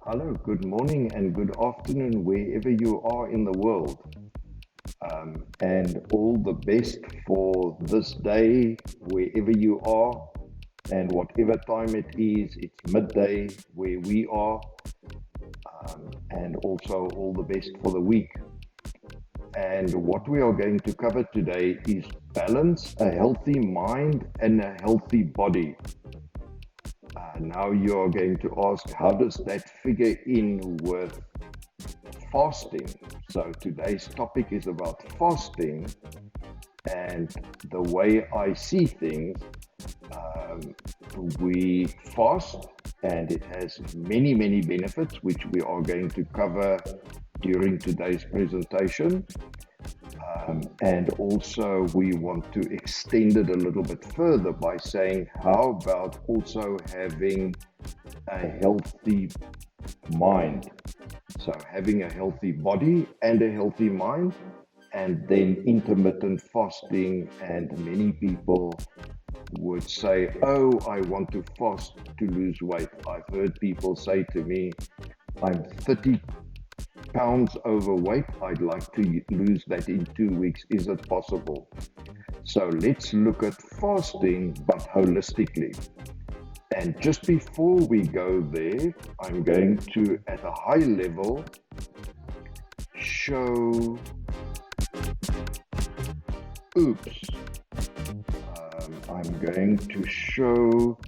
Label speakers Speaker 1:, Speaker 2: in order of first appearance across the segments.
Speaker 1: Hello, good morning and good afternoon, wherever you are in the world. And all the best for this day, wherever you are, and whatever time it is, it's midday where we are, and also all the best for the week. And what we are going to cover today is balance, a healthy mind, and a healthy body. Now you are going to ask, how does that figure in with fasting? So today's topic is about fasting, and the way I see things, um, we fast and it has many, many benefits, which we are going to cover during today's presentation. And also, we want to extend it a little bit further by saying, how about also having a healthy mind? So, having a healthy body and a healthy mind, and then intermittent fasting. And many people would say, oh, I want to fast to lose weight. I've heard people say to me, I'm 30 pounds overweight. I'd like to lose that in 2 weeks. Is it possible? So let's look at fasting, but holistically. And just before we go there, I'm going to, at a high level, show, oops, I'm going to show,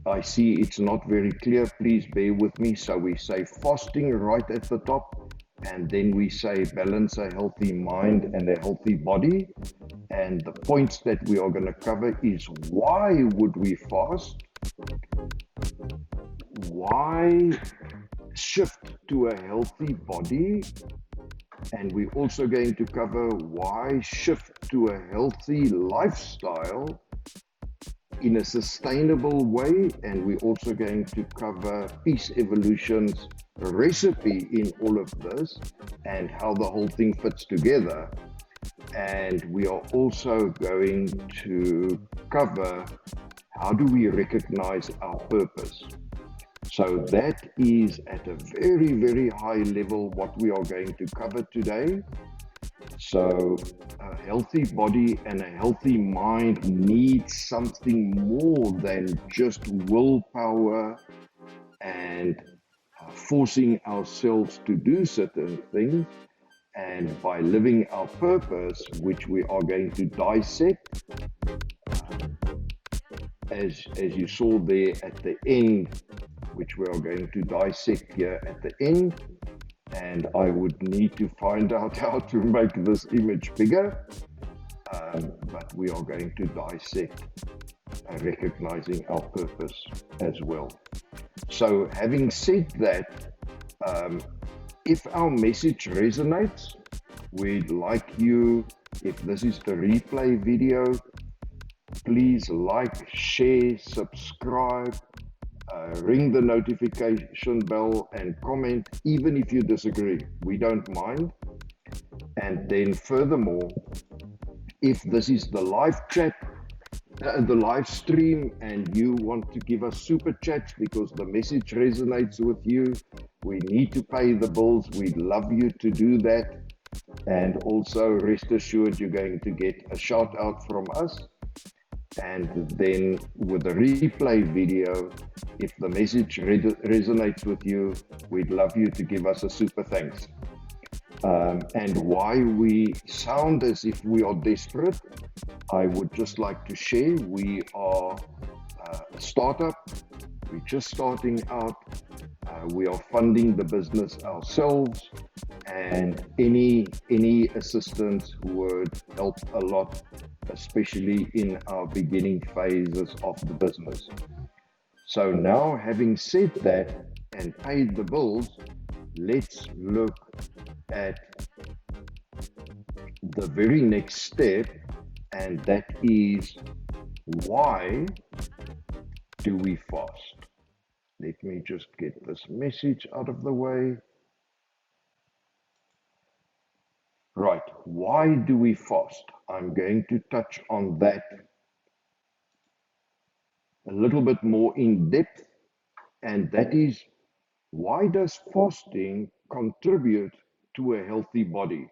Speaker 1: I see it's not very clear, please bear with me. So we say fasting right at the top, and then we say balance a healthy mind and a healthy body. And the points that we are going to cover is, why would we fast? Why shift to a healthy body? And we're also going to cover why shift to a healthy lifestyle in a sustainable way. And we're also going to cover Peace Evolution's recipe in all of this and how the whole thing fits together. And we are also going to cover, how do we recognize our purpose? So that is at a very, very high level what we are going to cover today. So a healthy body and a healthy mind needs something more than just willpower and forcing ourselves to do certain things. And by living our purpose, which we are going to dissect, as you saw there at the end, which we are going to dissect here at the end. And I would need to find out how to make this image bigger, but we are going to dissect recognizing our purpose as well. So having said that, if our message resonates, we'd like you, if this is the replay video, please like, share, subscribe, ring the notification bell and comment, even if you disagree. We don't mind. And then furthermore, if this is the live chat, the live stream, and you want to give us super chats because the message resonates with you, we need to pay the bills. We'd love you to do that. And also rest assured you're going to get a shout out from us. And then with the replay video, if the message resonates with you, we'd love you to give us a super thanks. And why we sound as if we are desperate, I would just like to share. We are a startup. We're just starting out. We are funding the business ourselves, and any assistance would help a lot, especially in our beginning phases of the business. So now, having said that and paid the bills, let's look at the very next step, and that is, why do we fast? Let me just get this message out of the way. Right, why do we fast? I'm going to touch on that a little bit more in depth And that is, why does fasting contribute to a healthy body?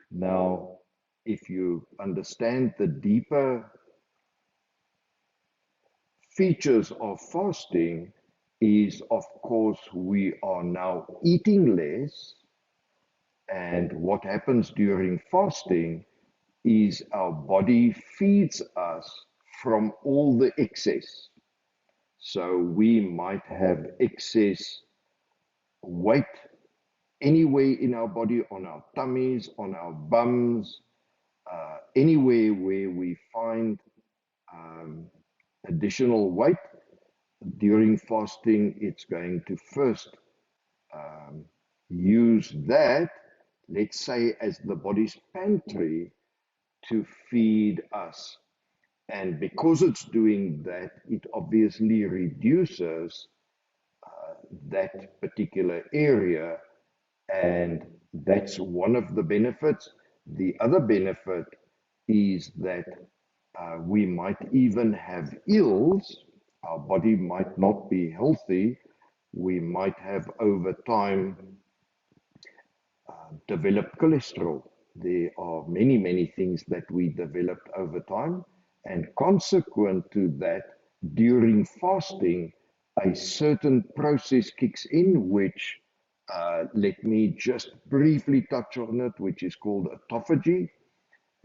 Speaker 1: Now, if you understand the deeper features of fasting, is of course we are now eating less, and what happens during fasting is our body feeds us from all the excess. So we might have excess weight anywhere in our body, on our tummies, on our bums, anywhere where we find um, additional weight. During fasting, it's going to first um, use that, let's say, as the body's pantry to feed us. And because it's doing that, it obviously reduces that particular area. And that's one of the benefits. The other benefit is that we might even have ills. Our body might not be healthy. We might have over time develop cholesterol. There are many, many things that we developed over time. And consequent to that, during fasting, a certain process kicks in, which let me just briefly touch on it, which is called autophagy.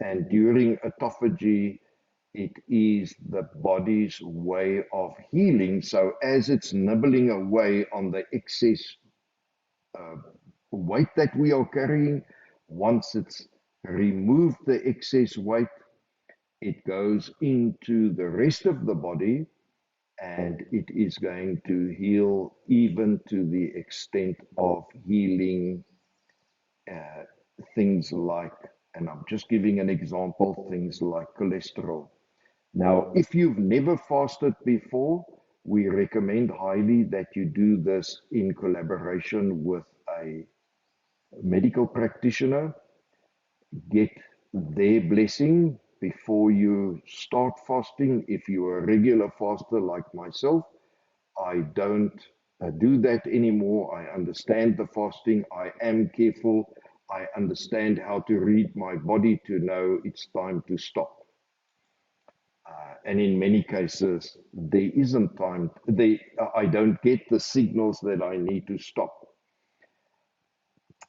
Speaker 1: And during autophagy, it is the body's way of healing. So as it's nibbling away on the excess uh, weight that we are carrying, once it's removed the excess weight, it goes into the rest of the body, and it is going to heal even to the extent of healing uh, things like, and I'm just giving an example, things like cholesterol. Now, if you've never fasted before, we recommend highly that you do this in collaboration with a medical practitioner. Get their blessing before you start fasting. If you're a regular faster like myself, I don't do that anymore. I understand the fasting. I am careful. I understand how to read my body to know it's time to stop. And in many cases, there isn't time. I don't get the signals that I need to stop.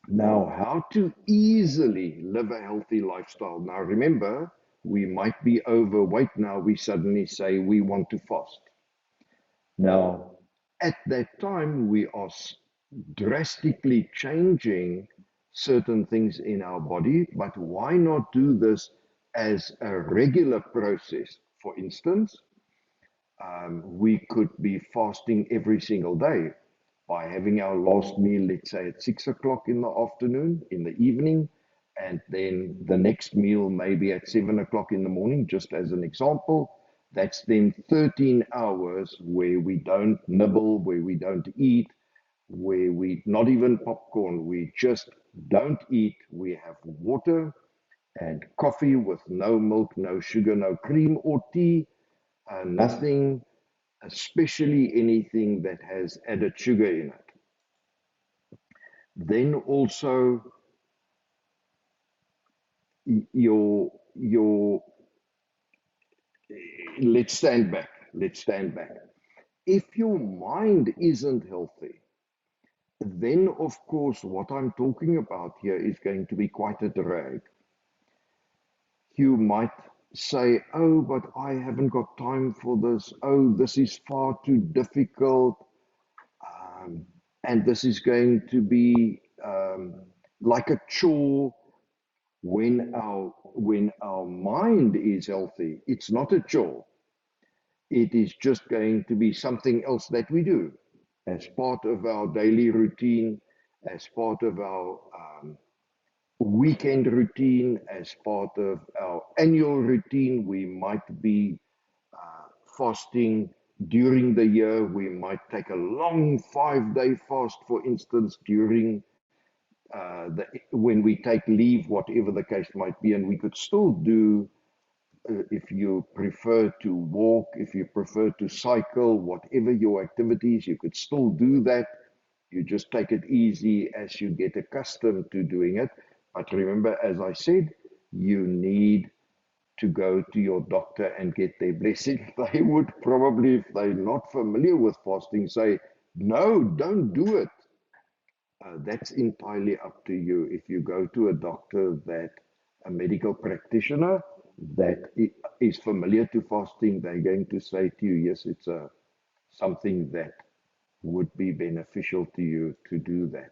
Speaker 1: Now, how to easily live a healthy lifestyle. Now, remember, we might be overweight. Now, we suddenly say we want to fast. Now, at that time, we are drastically changing certain things in our body, but why not do this as a regular process? For instance, we could be fasting every single day by having our last meal, let's say at 6 o'clock in the afternoon, in the evening, and then the next meal maybe at 7 o'clock in the morning, just as an example. That's then 13 hours where we don't nibble, where we don't eat, where we not even popcorn, we just don't eat. We have water and coffee with no milk, no sugar, no cream or tea, nothing, especially anything that has added sugar in it. Then also your let's stand back. Let's stand back. If your mind isn't healthy, then of course what I'm talking about here is going to be quite a drag. You might say, oh, but I haven't got time for this. Oh, this is far too difficult. And this is going to be like a chore. When our mind is healthy, it's not a chore. It is just going to be something else that we do as part of our daily routine, as part of our weekend routine, as part of our annual routine. We might be fasting during the year. We might take a long 5-day fast, for instance, during when we take leave, whatever the case might be, and we could still do if you prefer to walk, if you prefer to cycle, whatever your activities, you could still do that. You just take it easy as you get accustomed to doing it. But remember, as I said, you need to go to your doctor and get their blessing. They would probably, if they're not familiar with fasting, say, no, don't do it. That's entirely up to you. If you go to a doctor a medical practitioner that is familiar to fasting, they're going to say to you, yes, it's something that would be beneficial to you to do that.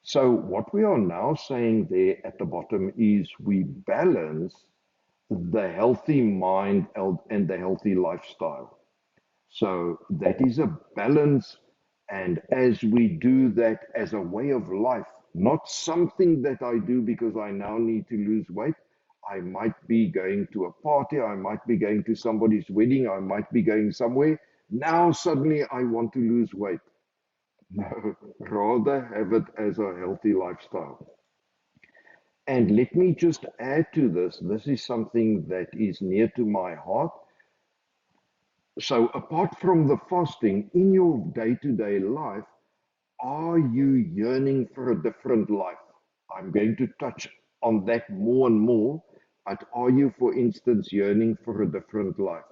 Speaker 1: So what we are now saying there at the bottom is we balance the healthy mind and the healthy lifestyle. So that is a balance. And as we do that as a way of life, not something that I do because I now need to lose weight. I might be going to a party, I might be going to somebody's wedding, I might be going somewhere. Now suddenly I want to lose weight. No, rather have it as a healthy lifestyle. And let me just add to this. This is something that is near to my heart. So, apart from the fasting, in your day to day life, are you yearning for a different life? I'm going to touch on that more and more. But are you, for instance, yearning for a different life?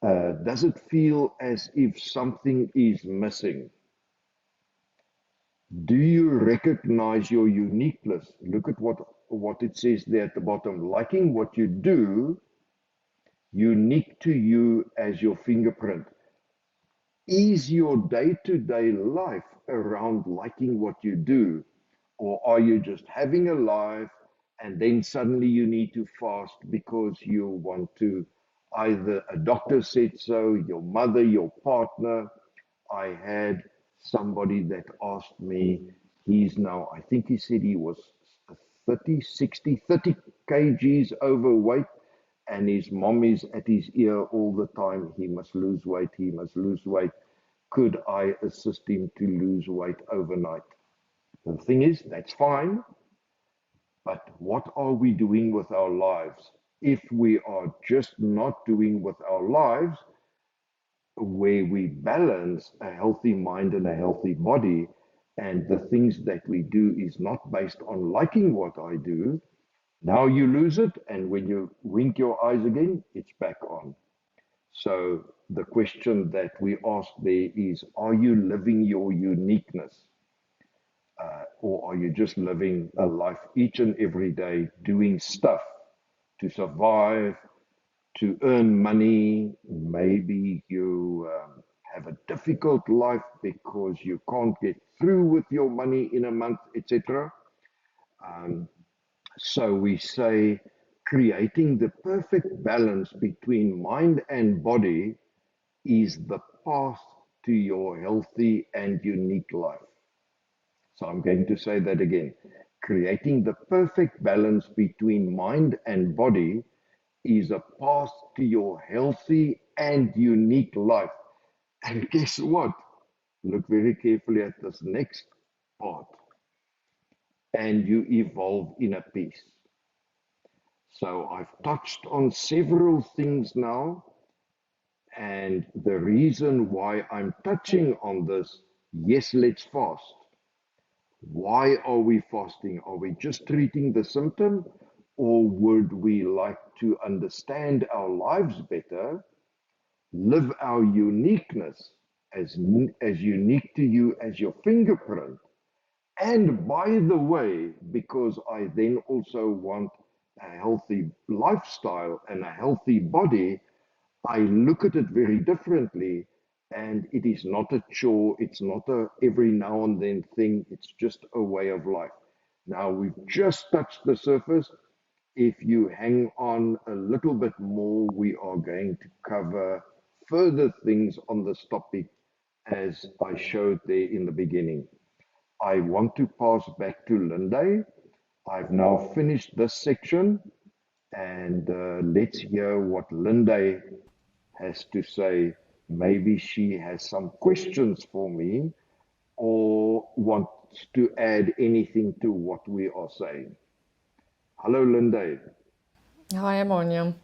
Speaker 1: Does it feel as if something is missing? Do you recognize your uniqueness? Look at what it says there at the bottom. Liking what you do, unique to you as your fingerprint. Is your day-to-day life around liking what you do? Or are you just having a life and then suddenly you need to fast because you want to, either a doctor said so, your mother, your partner. I had somebody that asked me, he's now, I think he said he was 30, 60, 30 kgs overweight, and his mom is at his ear all the time. He must lose weight, he must lose weight. Could I assist him to lose weight overnight? The thing is, that's fine, but what are we doing with our lives? If we are just not doing with our lives, where we balance a healthy mind and a healthy body, and the things that we do is not based on liking what I do, now you lose it, and when you wink your eyes again, it's back on. So the question that we ask there is, are you living your uniqueness? Or are you just living a life each and every day doing stuff to survive, to earn money? Maybe you have a difficult life because you can't get through with your money in a month, etc. So we say creating the perfect balance between mind and body is the path to your healthy and unique life. So I'm going to say that again. Creating the perfect balance between mind and body is a path to your healthy and unique life. And guess what? Look very carefully at this next part. And you evolve in a peace. So I've touched on several things now. And the reason why I'm touching on this, yes, let's fast. Why are we fasting? Are we just treating the symptom, or would we like to understand our lives better, live our uniqueness as unique to you as your fingerprint? And by the way, because I then also want a healthy lifestyle and a healthy body, I look at it very differently, and it is not a chore, it's not a every now and then thing, it's just a way of life. Now, we've just touched the surface. If you hang on a little bit more, we are going to cover further things on this topic as I showed there in the beginning. I want to pass back to Linde. I've now finished this section, and let's hear what Linde has to say. Maybe she has some questions for me or wants to add anything to what we are saying. Hello, Linde.
Speaker 2: Hi, Ammonia.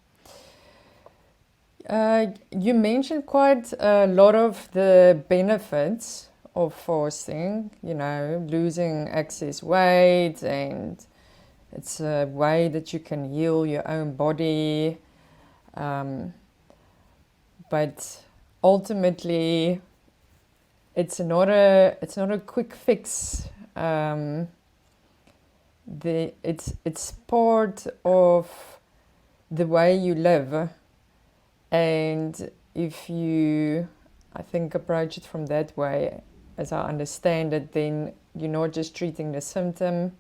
Speaker 2: You mentioned quite a lot of the benefits of fasting, losing excess weight, and it's a way that you can heal your own body. Um, but ultimately, it's not a quick fix. It's part of the way you live. And if you, I think, approach it from that way, as I understand it, then you're not just treating the symptom,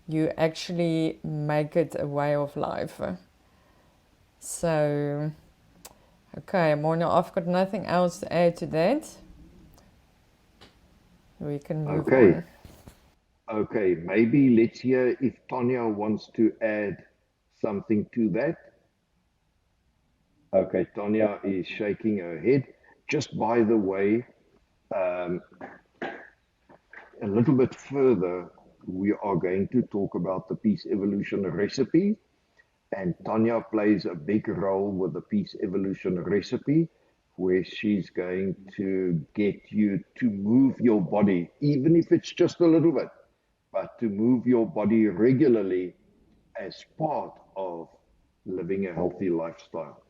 Speaker 2: you actually make it a way of life. So, okay, Mona, I've got nothing else to add to that. We can move
Speaker 1: Okay,
Speaker 2: on.
Speaker 1: okay. Maybe let's hear if Tanya wants to add something to that. Okay, Tanya is shaking her head. Just by the way, um, a little bit further, we are going to talk about the Peace Evolution recipe. And Tanya plays a big role with the Peace Evolution recipe, where she's going to get you to move your body, even if it's just a little bit, but to move your body regularly as part of living a healthy lifestyle.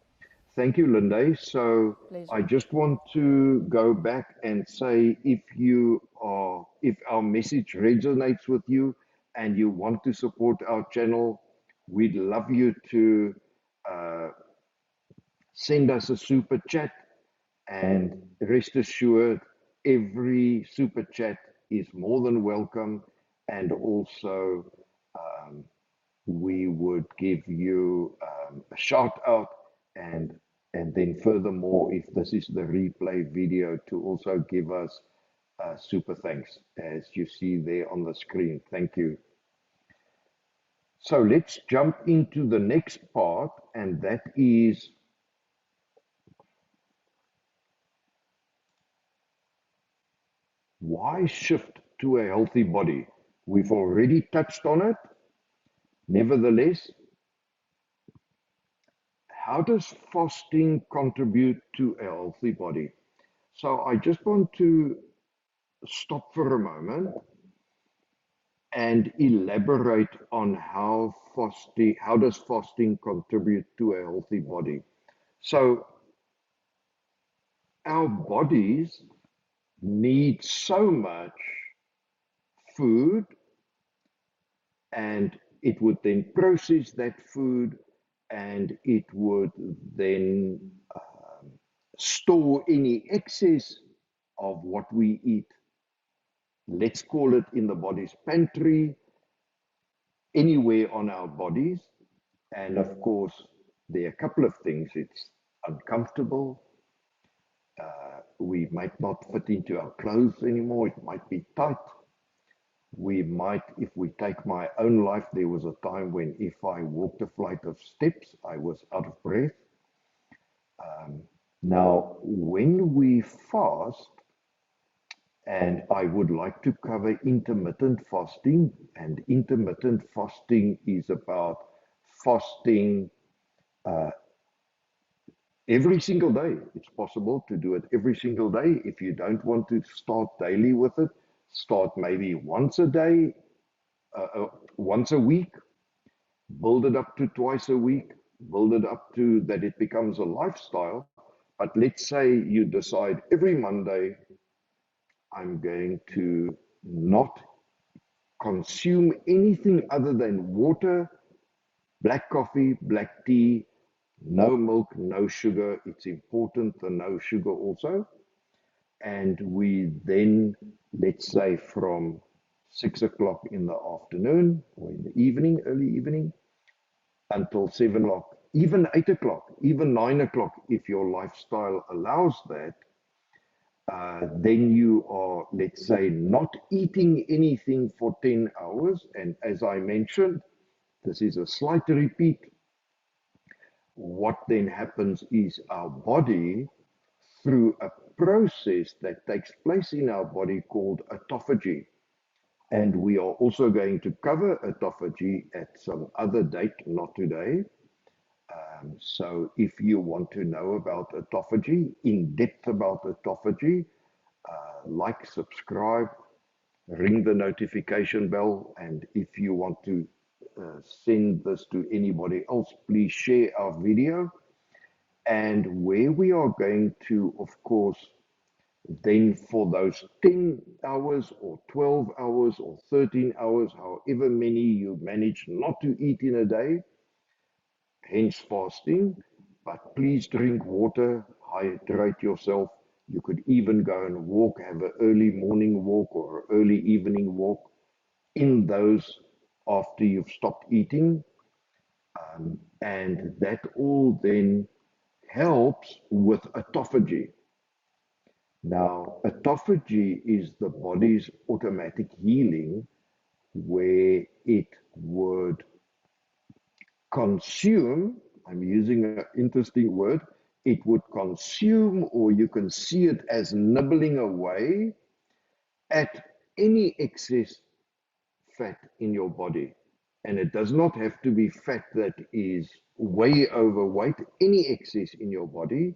Speaker 1: Thank you, Linda. So I
Speaker 2: Pleasure.
Speaker 1: just want to go back and say if our message resonates with you and you want to support our channel, we'd love you to uh, send us a super chat, and rest assured, every super chat is more than welcome. And also, um, we would give you a shout out, and then furthermore, if this is the replay video, to also give us super thanks, as you see there on the screen. Thank you. So let's jump into the next part, and that is why shift to a healthy body. We've already touched on it. Nevertheless, how does fasting contribute to a healthy body? So I just want to stop for a moment and elaborate on how does fasting contribute to a healthy body. So our bodies need so much food, and it would then process that food, and it would then store any excess of what we eat. Let's call it in the body's pantry, anywhere on our bodies. And of course, there are a couple of things. It's uncomfortable. We might not fit into our clothes anymore. It might be tight. We might, if we take my own life, there was a time when if I walked a flight of steps, I was out of breath. Now, when we fast, and I would like to cover intermittent fasting, and intermittent fasting is about fasting every single day. It's possible to do it every single day. If you don't want to start daily with it, start maybe once a day, once a week, build it up to twice a week, build it up to that it becomes a lifestyle. But let's say you decide every Monday, I'm going to not consume anything other than water, black coffee, black tea, no milk, no sugar. It's important, the no sugar also. And we then, let's say from 6 o'clock in the afternoon or in the evening, early evening, until 7 o'clock, even 8 o'clock, even 9 o'clock, if your lifestyle allows that, then you are, let's say, not eating anything for 10 hours. And as I mentioned, this is a slight repeat. What then happens is our body, through a process that takes place in our body called autophagy. And we are also going to cover autophagy at some other date, not today. So if you want to know about autophagy, in depth about autophagy, like, subscribe, ring the notification bell, and if you want to send this to anybody else, please share our video. And where we are going to, of course, then for those 10 hours or 12 hours or 13 hours, however many you manage not to eat in a day, hence fasting, but please drink water, hydrate yourself. You could even go and walk, have an early morning walk or an early evening walk in those after you've stopped eating. And that all then helps with autophagy. Now, autophagy is the body's automatic healing where it would consume, I'm using an interesting word, it would consume, or you can see it as nibbling away at any excess fat in your body. And it does not have to be fat that is way overweight, any excess in your body,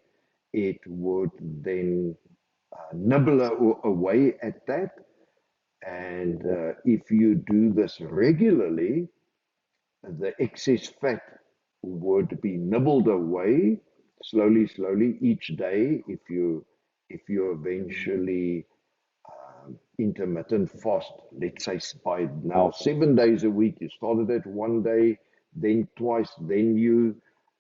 Speaker 1: it would then nibble away at that. And if you do this regularly, the excess fat would be nibbled away slowly, slowly each day. If you eventually intermittent fast, let's say by now 7 days a week, you started at one day, then twice, then you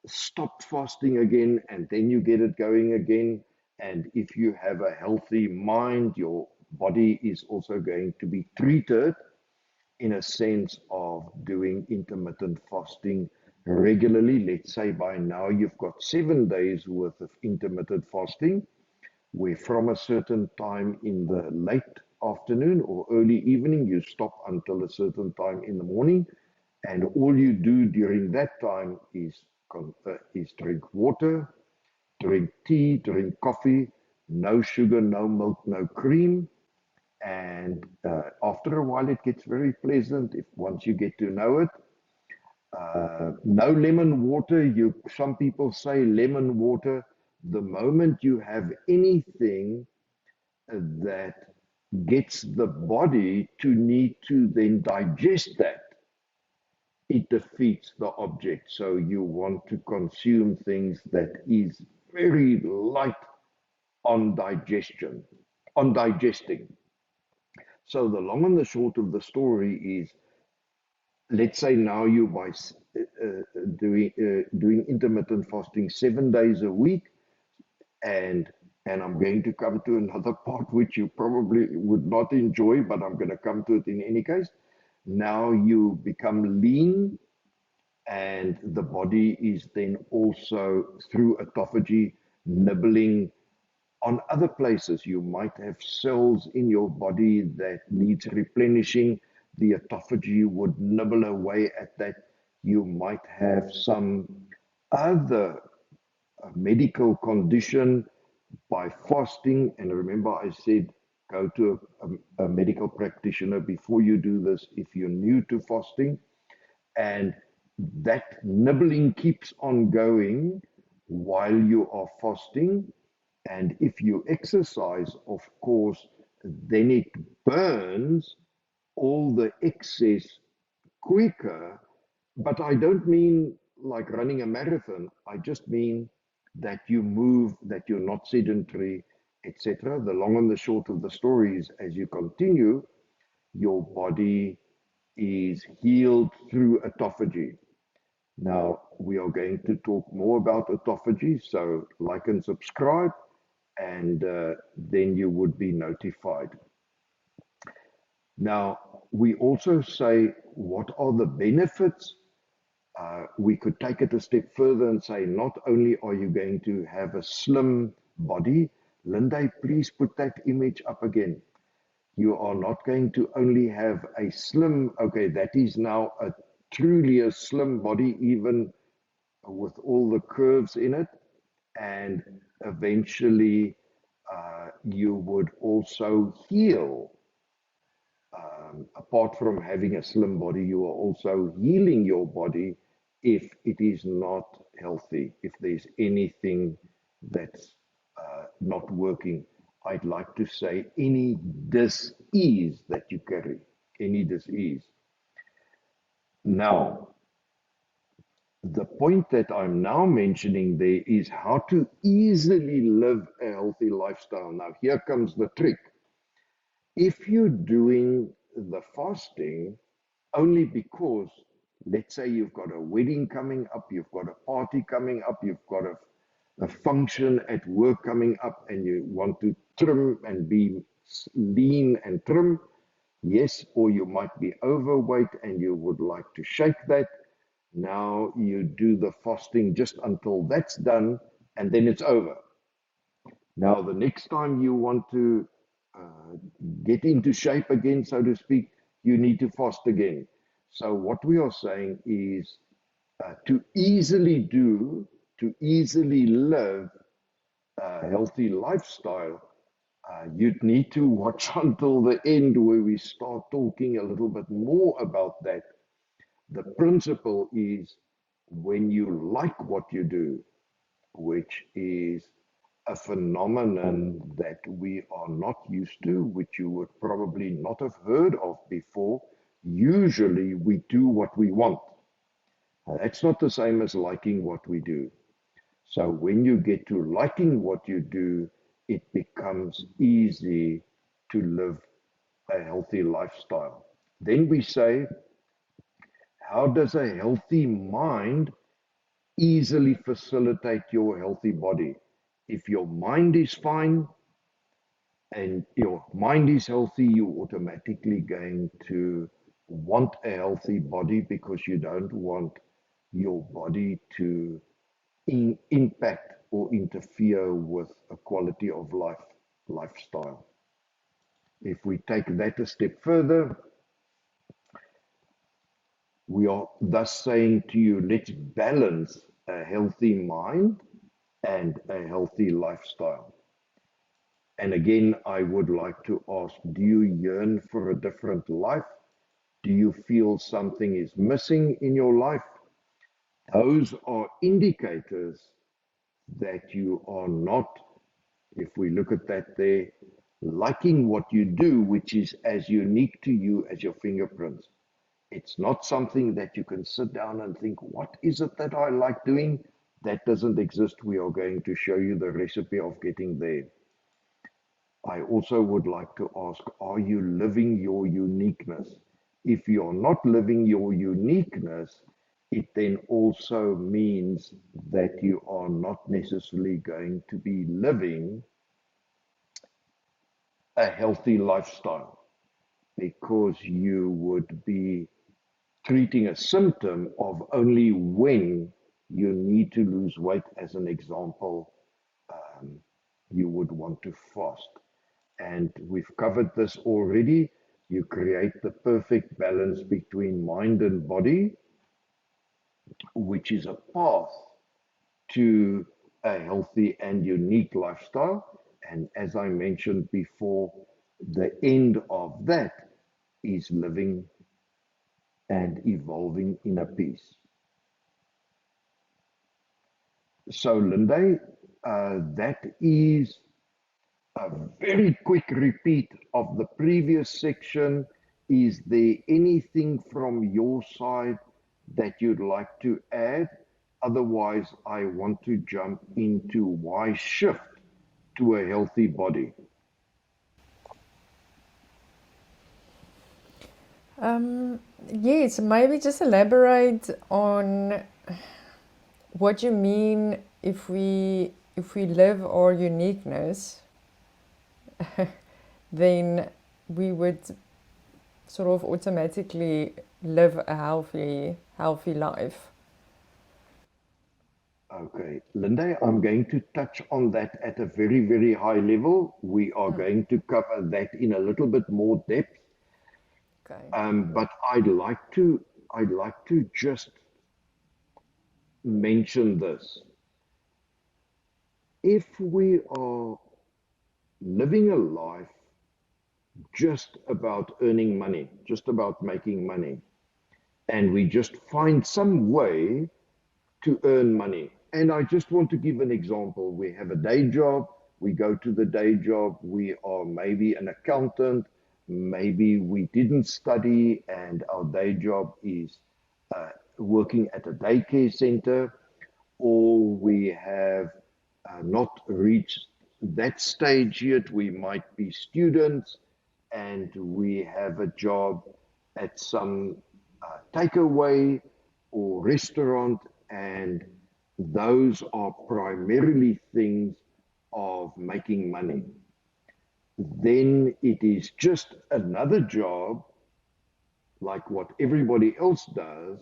Speaker 1: stop fasting again, and then you get it going again. And if you have a healthy mind, your body is also going to be treated in a sense of doing intermittent fasting regularly. Let's say by now you've got 7 days worth of intermittent fasting, where from a certain time in the late afternoon or early evening, you stop until a certain time in the morning. And all you do during that time is drink water, drink tea, drink coffee, no sugar, no milk, no cream. And after a while, it gets very pleasant if once you get to know it. No lemon water. Some people say lemon water. The moment you have anything that gets the body to need to then digest that, it defeats the object. So you want to consume things that is very light on digestion, on digesting. So the long and the short of the story is, let's say now you by doing intermittent fasting 7 days a week, and I'm going to come to another part which you probably would not enjoy, but I'm going to come to it in any case. Now you become lean, and the body is then also through autophagy nibbling on other places. You might have cells in your body that needs replenishing. The autophagy would nibble away at that. You might have some other medical condition by fasting. And remember, I said go to a medical practitioner before you do this if you're new to fasting. And that nibbling keeps on going while you are fasting. And if you exercise, of course, then it burns all the excess quicker. But I don't mean like running a marathon. I just mean that you move, that you're not sedentary, etc. The long and the short of the story is, as you continue, your body is healed through autophagy. Now, we are going to talk more about autophagy, so like and subscribe, and then you would be notified. Now, we also say, what are the benefits? We could take it a step further and say, not only are you going to have a slim body, Linda, please put that image up again. You are not going to only have a slim, okay, that is now a truly a slim body, even with all the curves in it. And eventually, you would also heal apart from having a slim body, you are also healing your body if it is not healthy, if there's anything that's not working. I'd like to say any dis-ease that you carry, any dis-ease. Now, the point that I'm now mentioning there is how to easily live a healthy lifestyle. Now, here comes the trick. If you're doing the fasting only because, let's say, you've got a wedding coming up, you've got a party coming up, you've got a function at work coming up, and you want to trim and be lean and trim, yes, or you might be overweight and you would like to shake that. Now you do the fasting just until that's done, and then it's over. Now, the next time you want to uh, get into shape again, so to speak, you need to fast again. So, what we are saying is to easily do, to easily live a healthy lifestyle, you'd need to watch until the end where we start talking a little bit more about that. The principle is when you like what you do, which is a phenomenon that we are not used to, which you would probably not have heard of before. Usually we do what we want. That's not the same as liking what we do. So when you get to liking what you do, it becomes easy to live a healthy lifestyle. Then we say, how does a healthy mind easily facilitate your healthy body? If your mind is fine and your mind is healthy, you're automatically going to want a healthy body because you don't want your body to impact or interfere with a quality of life lifestyle. If we take that a step further, we are thus saying to you, let's balance a healthy mind and a healthy lifestyle. And again, I would like to ask, do you yearn for a different life? Do you feel something is missing in your life? Those are indicators that you are not, if we look at that there, liking what you do, which is as unique to you as your fingerprints. It's not something that you can sit down and think, what is it that I like doing? That doesn't exist. We are going to show you the recipe of getting there. I also would like to ask, are you living your uniqueness? If you're not living your uniqueness, it then also means that you are not necessarily going to be living a healthy lifestyle because you would be treating a symptom of only when you need to lose weight. As an example, you would want to fast. And we've covered this already. You create the perfect balance between mind and body, which is a path to a healthy and unique lifestyle. And as I mentioned before, the end of that is living and evolving in a peace. So, Linde, that is a very quick repeat of the previous section. Is there anything from your side that you'd like to add? Otherwise, I want to jump into why shift to a healthy body.
Speaker 2: Um, yes, maybe just elaborate on what you mean if we live our uniqueness, then we would sort of automatically live a healthy life.
Speaker 1: Okay, Linda, I'm going to touch on that at a very, very high level. We are going to cover that in a little bit more depth.
Speaker 2: Okay.
Speaker 1: But I'd like to just mention this. If we are living a life just about earning money, just about making money. And we just find some way to earn money. And I just want to give an example. We have a day job, we go to the day job, we are maybe an accountant, maybe we didn't study, and our day job is working at a daycare center, or we have not reached that stage yet. We might be students and we have a job at some takeaway or restaurant, and those are primarily things of making money. Then it is just another job like what everybody else does,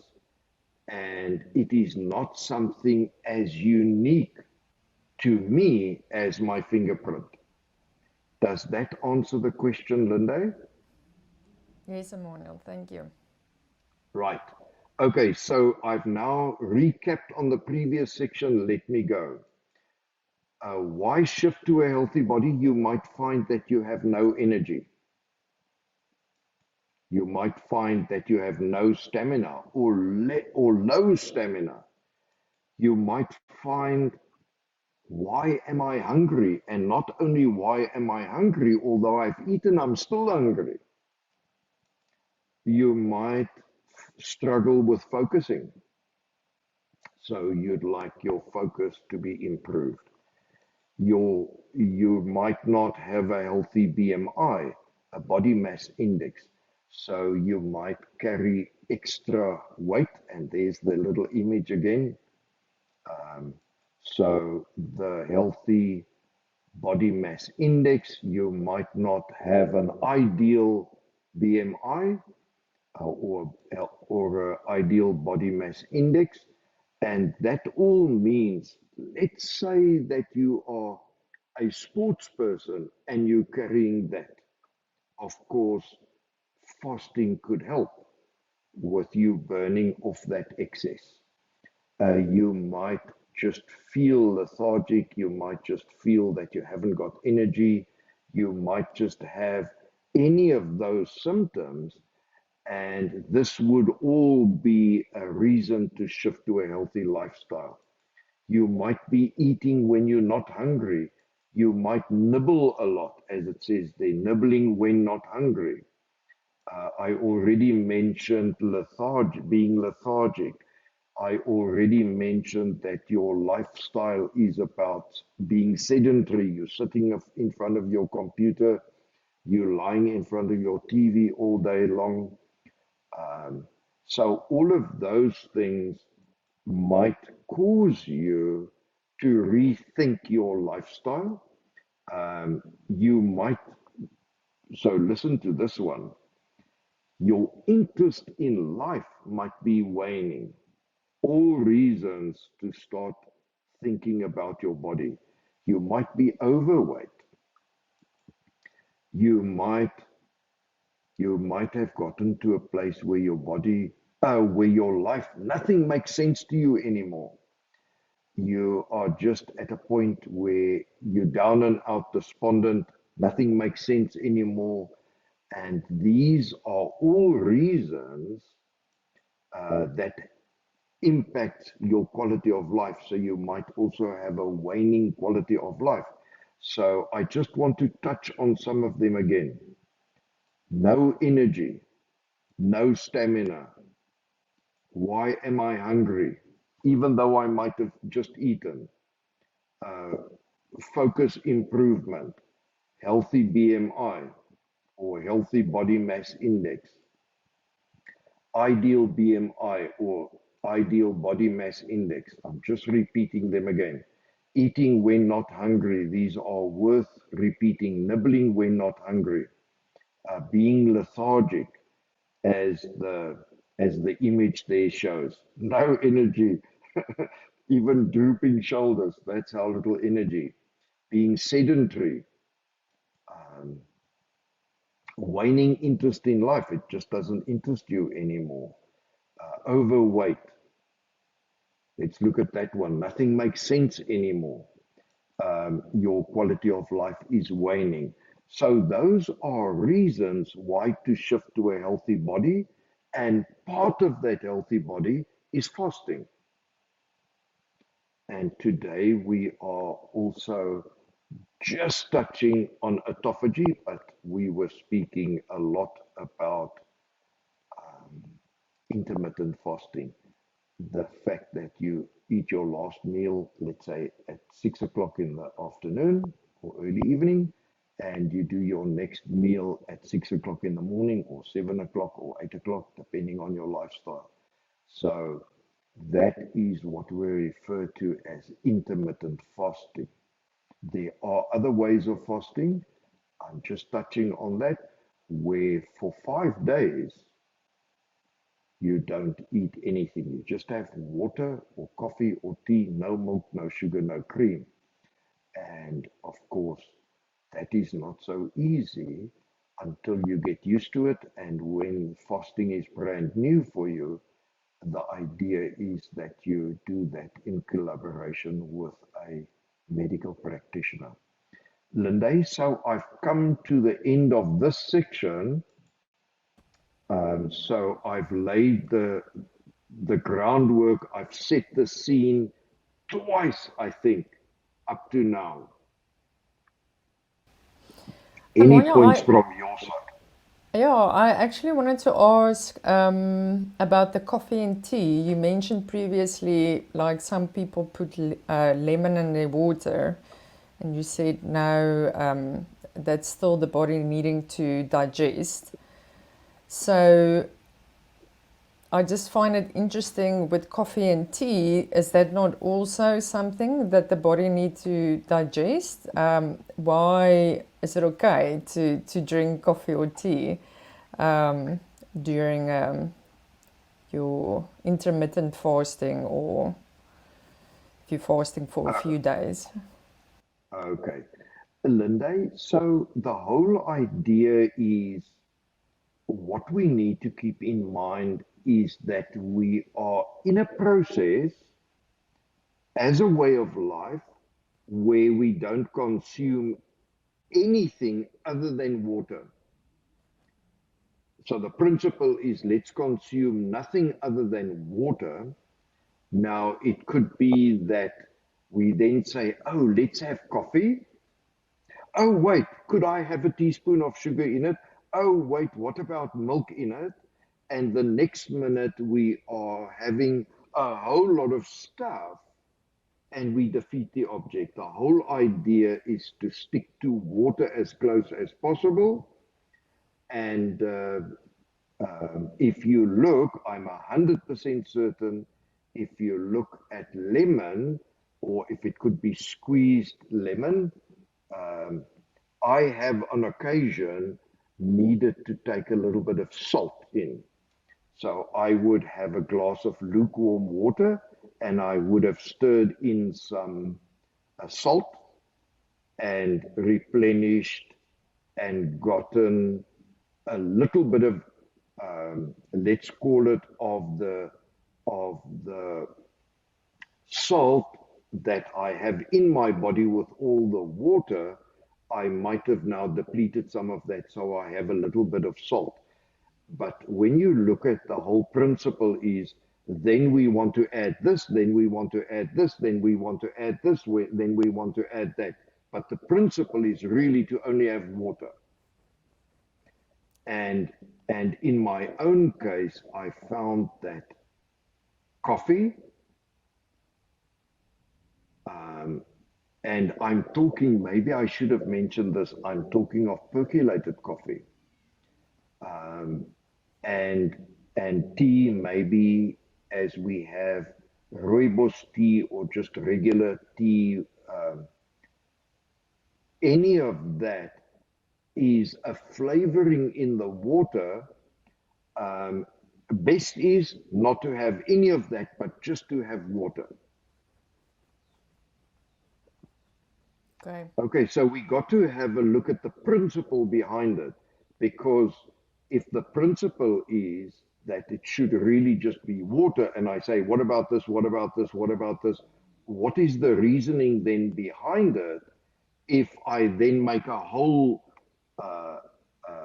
Speaker 1: and it is not something as unique to me as my fingerprint. Does that answer the question, Linda?
Speaker 2: Yes, Emmanuel, thank you.
Speaker 1: Right. Okay, so I've now recapped on the previous section. Let me go. Why shift to a healthy body? You might find that you have no energy. You might find that you have no stamina or low stamina. You might find, why am I hungry? And not only why am I hungry, although I've eaten, I'm still hungry. You might struggle with focusing. So you'd like your focus to be improved. You might not have a healthy BMI, a body mass index. So you might carry extra weight, and there's the little image again. So the healthy body mass index, you might not have an ideal BMI or ideal body mass index. And that all means, let's say that you are a sports person and you're carrying that. Of course, fasting could help with you burning off that excess. You might just feel lethargic. You might just feel that you haven't got energy. You might just have any of those symptoms. And this would all be a reason to shift to a healthy lifestyle. You might be eating when you're not hungry. You might nibble a lot, as it says there, nibbling when not hungry. I already mentioned being lethargic. I already mentioned that your lifestyle is about being sedentary. You're sitting in front of your computer, you're lying in front of your TV all day long. So, all of those things might cause you to rethink your lifestyle. You might, so listen to this one. Your interest in life might be waning. All reasons to start thinking about your body. You might be overweight. You might you might have gotten to a place where where your life, nothing makes sense to you anymore. You are just at a point where you're down and out, despondent, nothing makes sense anymore. And these are all reasons that impact your quality of life. So you might also have a waning quality of life. So I just want to touch on some of them again. No energy, no stamina. Why am I hungry? Even though I might have just eaten. Uh, Focus improvement, healthy BMI or healthy body mass index, ideal BMI or ideal body mass index. I'm just repeating them again. Eating when not hungry, these are worth repeating. Nibbling when not hungry. Being lethargic, as the image there shows. No energy, even drooping shoulders. That's how little energy. Being sedentary, waning interest in life. It just doesn't interest you anymore. Overweight. Let's look at that one. Nothing makes sense anymore. Your quality of life is waning. So those are reasons why to shift to a healthy body. And part of that healthy body is fasting. And today we are also just touching on autophagy, but we were speaking a lot about intermittent fasting. The fact that you eat your last meal, let's say at 6 o'clock in the afternoon or early evening, and you do your next meal at 6 o'clock in the morning or 7 o'clock or 8 o'clock, depending on your lifestyle. So that is what we refer to as intermittent fasting. There are other ways of fasting. I'm just touching on that, where for 5 days you don't eat anything. You just have water or coffee or tea, no milk, no sugar, no cream. And of course, that is not so easy until you get used to it. And when fasting is brand new for you, the idea is that you do that in collaboration with a medical practitioner. Linda, so I've come to the end of this section. So I've laid the groundwork. I've set the scene twice, I think, up to now. Any
Speaker 2: Amanya,
Speaker 1: points from your side?
Speaker 2: I actually wanted to ask about the coffee and tea. You mentioned previously, like some people put lemon in their water, and you said no, that's still the body needing to digest. So I just find it interesting with coffee and tea. Is that not also something that the body needs to digest? Why is it okay to drink coffee or tea during your intermittent fasting, or if you're fasting for a few days?
Speaker 1: Okay. Linda, so the whole idea is what we need to keep in mind is that we are in a process as a way of life where we don't consume anything other than water. So the principle is let's consume nothing other than water. Now, it could be that we then say, oh, let's have coffee. Oh, wait, could I have a teaspoon of sugar in it? Oh, wait, what about milk in it? And the next minute we are having a whole lot of stuff and we defeat the object. The whole idea is to stick to water as close as possible. And if you look, I'm 100% certain, if you look at lemon, or if it could be squeezed lemon, um, I have on occasion needed to take a little bit of salt in. So I would have a glass of lukewarm water and I would have stirred in some salt and replenished and gotten a little bit of let's call it of the salt that I have in my body with all the water. I might have now depleted some of that, so I have a little bit of salt. But when you look at the whole principle is then we want to add this, then we want to add this, then we want to add this, then we want to add that. But the principle is really to only have water. And and in my own case, I found that coffee, um, and I'm talking, maybe I should have mentioned this, I'm talking of percolated coffee. Um, and and tea maybe as we have rooibos tea or just regular tea, any of that is a flavoring in the water. um, Best is not to have any of that but just to have water.
Speaker 2: Okay.
Speaker 1: Okay, so we got to have a look at the principle behind it, because if the principle is that it should really just be water, and I say, what about this? What about this? What about this? What is the reasoning then behind it? If I then make a whole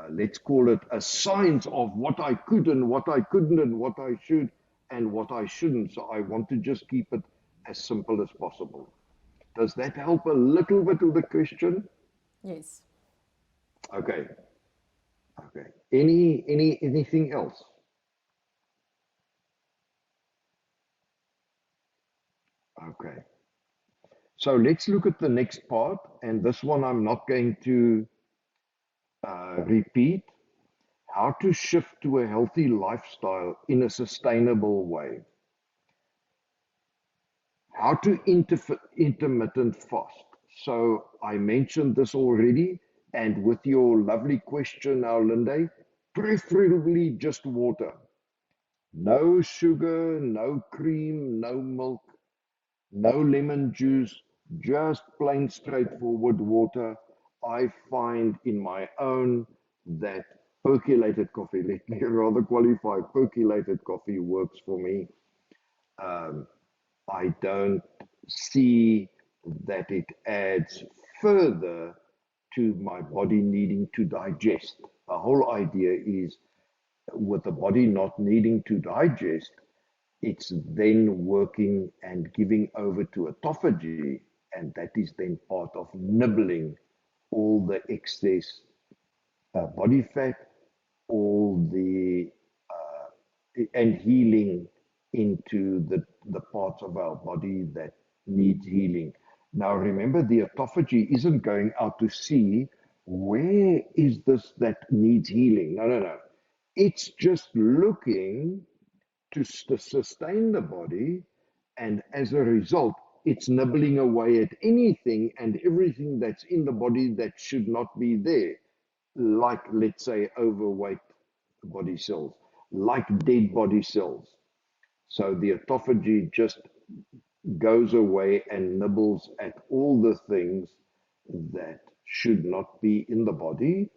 Speaker 1: let's call it a science of what I could and what I couldn't and what I should and what I shouldn't. So I want to just keep it as simple as possible. Does that help a little bit with the question?
Speaker 2: Yes.
Speaker 1: Okay. Okay. Anything else? Okay. So let's look at the next part, and this one I'm not going to repeat. How to shift to a healthy lifestyle in a sustainable way. How to intermittent fast. So I mentioned this already, and with your lovely question now, Linde, preferably just water. No sugar, no cream, no milk, no lemon juice, just plain straightforward water. I find in my own that percolated coffee, let me rather qualify, percolated coffee works for me. I don't see that it adds further to my body needing to digest. The whole idea is with the body not needing to digest, it's then working and giving over to autophagy, and that is then part of nibbling all the excess body fat, all the and healing into the parts of our body that needs healing. Now remember, the autophagy isn't going out to see where is this that needs healing. No, no, no. It's just looking to sustain the body, and as a result, it's nibbling away at anything and everything that's in the body that should not be there, like, let's say, overweight body cells, like dead body cells. So the autophagy just goes away and nibbles at all the things that should not be in the body,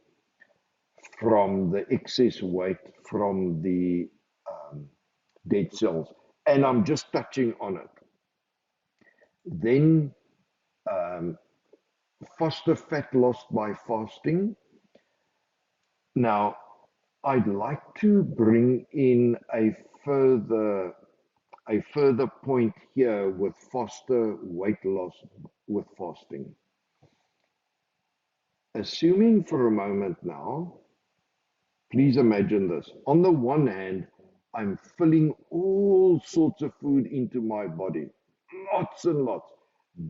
Speaker 1: from the excess weight, from the dead cells. And I'm just touching on it. Then foster fat loss by fasting. Now, I'd like to bring in a further point here with foster weight loss with fasting. Assuming for a moment now, please imagine this. On the one hand, I'm filling all sorts of food into my body, lots and lots.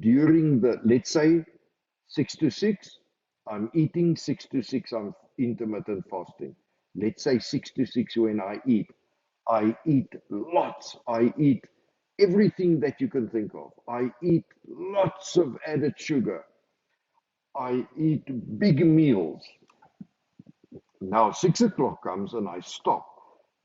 Speaker 1: During the, let's say, 6 to 6, I'm eating 6 to 6, I'm intermittent fasting. Let's say 6 to 6 when I eat lots. I eat everything that you can think of. I eat lots of added sugar. I eat big meals. Now 6 o'clock comes and I stop.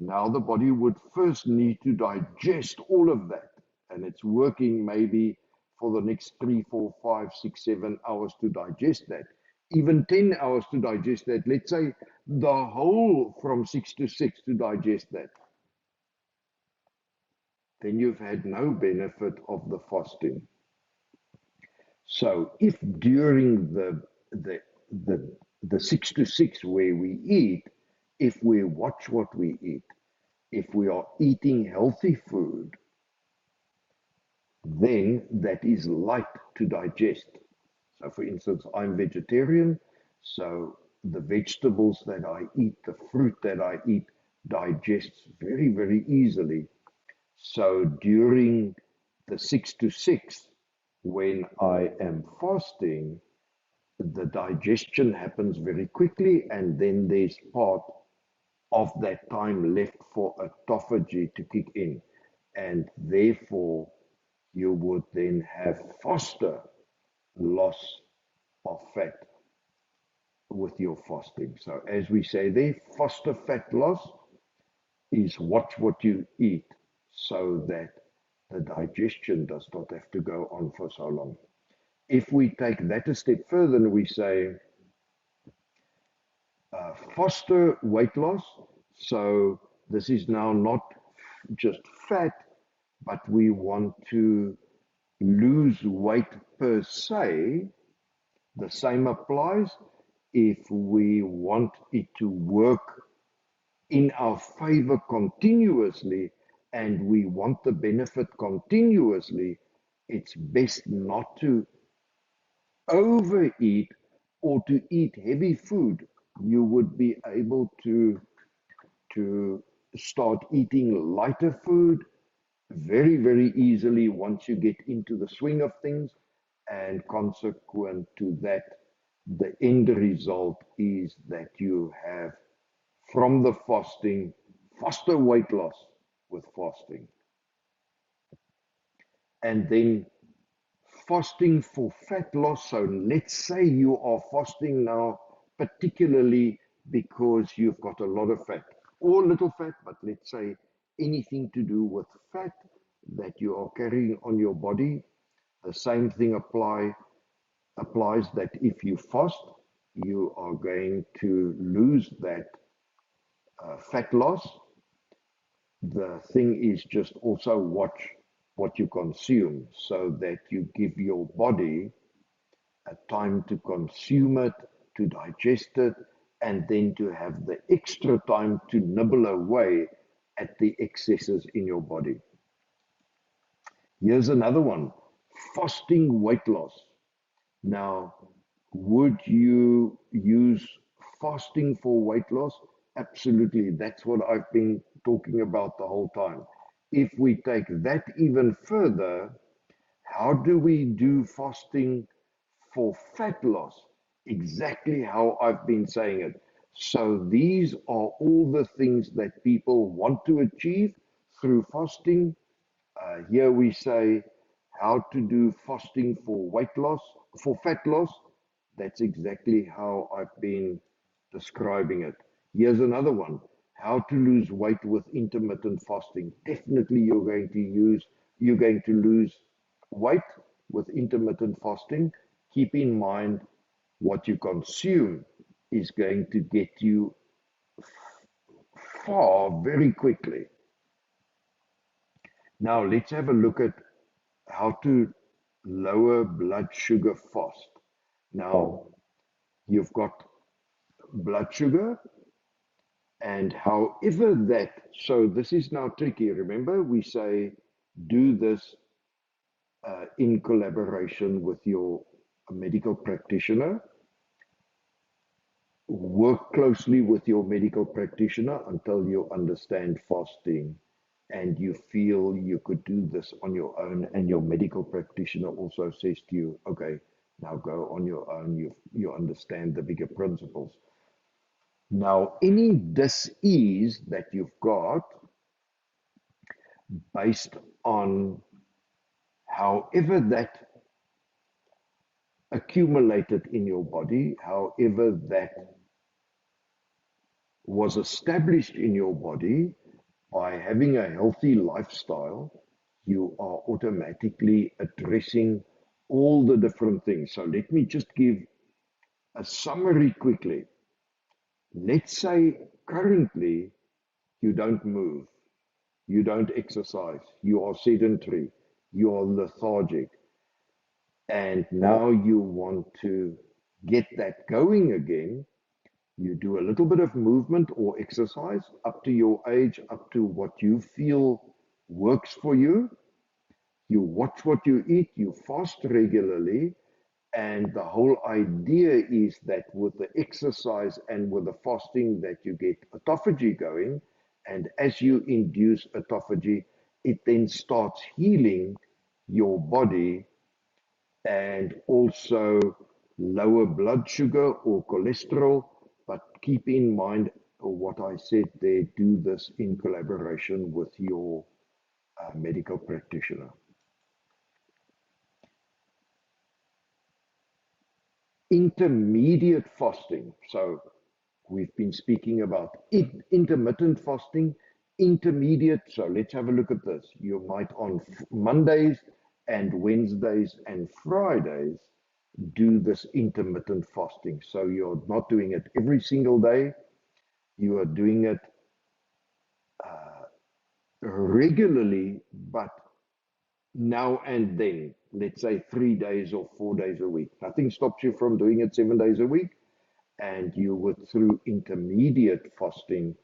Speaker 1: Now the body would first need to digest all of that. And it's working maybe for the next 3, 4, 5, 6, 7 hours to digest that. Even 10 hours to digest that. Let's say the whole from 6 to 6 to digest that. Then you've had no benefit of the fasting. So if during the the 6 to 6 where we eat, if we watch what we eat, if we are eating healthy food, then that is light to digest. So for instance, I'm vegetarian, so the vegetables that I eat, the fruit that I eat, digests very, very easily. So during the 6 to 6, when I am fasting, the digestion happens very quickly, and then there's part of that time left for autophagy to kick in. And therefore, you would then have faster loss of fat with your fasting. So, as we say there, faster fat loss is watch what you eat so that the digestion does not have to go on for so long. If we take that a step further and we say foster weight loss, so this is now not just fat, but we want to lose weight per se, the same applies. if we want it to work in our favor continuously and we want the benefit continuously, it's best not to overeat or to eat heavy food. You would be able to start eating lighter food very, very easily once you get into the swing of things. And consequent to that, the end result is that you have, from the fasting, faster weight loss with fasting. And then fasting for fat loss. So let's say you are fasting now, particularly because you've got a lot of fat or little fat, but let's say anything to do with fat that you are carrying on your body. The same thing applies that if you fast, you are going to lose that fat loss. The thing is just also watch what you consume so that you give your body a time to consume it, to digest it, and then to have the extra time to nibble away at the excesses in your body. Here's another one, fasting weight loss. Now, would you use fasting for weight loss? Absolutely. That's what I've been talking about the whole time. If we take that even further, how do we do fasting for fat loss? Exactly how I've been saying it. So these are all the things that people want to achieve through fasting. Here we say how to do fasting for weight loss, for fat loss. That's exactly how I've been describing it. Here's another one, how to lose weight with intermittent fasting. Definitely you're going to lose weight with intermittent fasting. Keep in mind what you consume is going to get you far very quickly. Now let's have a look at how to lower blood sugar fast. Now, you've got blood sugar, and however that, so this is now tricky. Remember, we say do this in collaboration with your medical practitioner. Work closely with your medical practitioner until you understand fasting and you feel you could do this on your own, and your medical practitioner also says to you, okay, now go on your own, you understand the bigger principles. Now, any dis-ease that you've got based on however that accumulated in your body, however that was established in your body, by having a healthy lifestyle, you are automatically addressing all the different things. So let me just give a summary quickly. Let's say currently you don't move, you don't exercise, you are sedentary, you are lethargic, and now you want to get that going again. You do a little bit of movement or exercise up to your age, up to what you feel works for you. You watch what you eat, you fast regularly, and the whole idea is that with the exercise and with the fasting that you get autophagy going, and as you induce autophagy, it then starts healing your body and also lower blood sugar or cholesterol. But keep in mind what I said there, do this in collaboration with your medical practitioner. Intermediate fasting. So we've been speaking about intermittent fasting, intermediate. So let's have a look at this. You might on Mondays and Wednesdays and Fridays do this intermittent fasting. So you're not doing it every single day. You are doing it regularly, but now and then, let's say 3 days or 4 days a week. Nothing stops you from doing it 7 days a week. and you would, through intermediate fasting,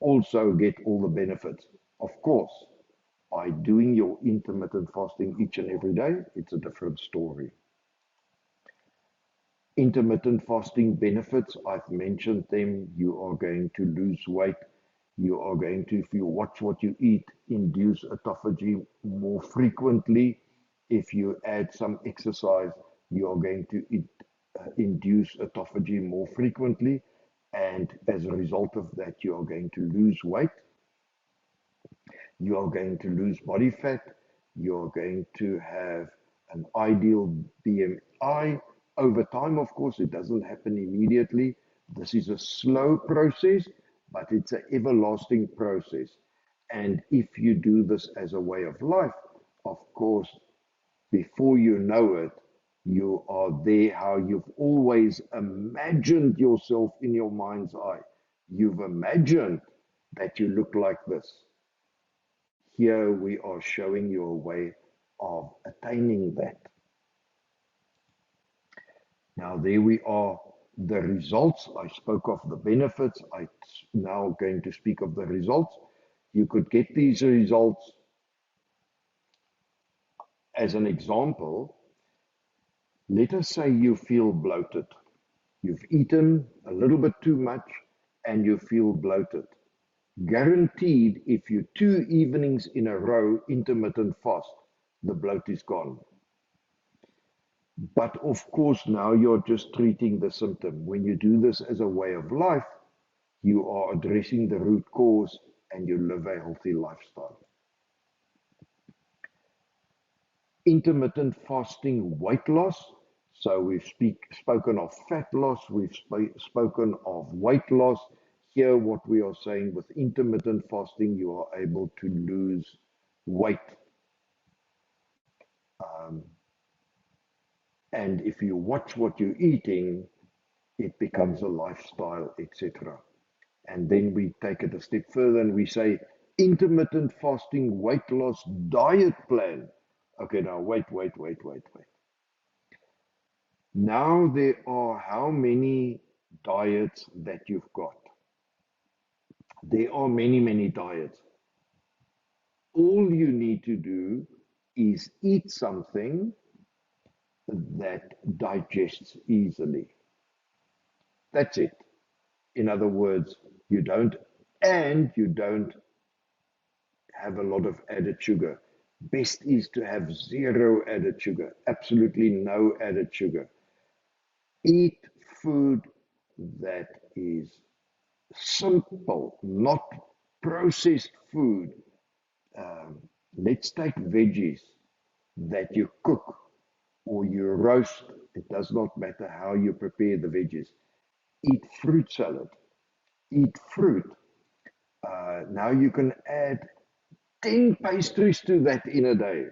Speaker 1: also get all the benefits. Of course, by doing your intermittent fasting each and every day, it's a different story. Intermittent fasting benefits, I've mentioned them. You are going to lose weight. You are going to, if you watch what you eat, induce autophagy more frequently. If you add some exercise, you are going to induce autophagy more frequently. And as a result of that, you are going to lose weight. You are going to lose body fat. You're going to have an ideal BMI. Over time, of course, it doesn't happen immediately. This is a slow process, but it's an everlasting process. And if you do this as a way of life, of course, before you know it, you are there how you've always imagined yourself in your mind's eye. You've imagined that you look like this. Here we are showing you a way of attaining that. Now there we are, the results. I spoke of the benefits. I'm now going to speak of the results. You could get these results as an example. Let us say you feel bloated. You've eaten a little bit too much and you feel bloated. Guaranteed, if you 2 evenings in a row intermittent fast, the bloat is gone. But of course, now you're just treating the symptom. When you do this as a way of life, you are addressing the root cause and you live a healthy lifestyle. Intermittent fasting weight loss. So we've spoken of fat loss, we've spoken of weight loss. Here, what we are saying with intermittent fasting, you are able to lose weight. And if you watch what you're eating, it becomes a lifestyle, etc. And then we take it a step further and we say intermittent fasting weight loss diet plan. Okay, now wait. Now there are how many diets that you've got? There are many diets. All you need to do is eat something that digests easily. That's it. In other words, you don't have a lot of added sugar. Best is to have zero added sugar, absolutely no added sugar. Eat food that is simple, not processed food. Let's take veggies that you cook or you roast. It does not matter how you prepare the veggies. Eat fruit salad. Eat fruit. Now you can add 10 pastries to that in a day.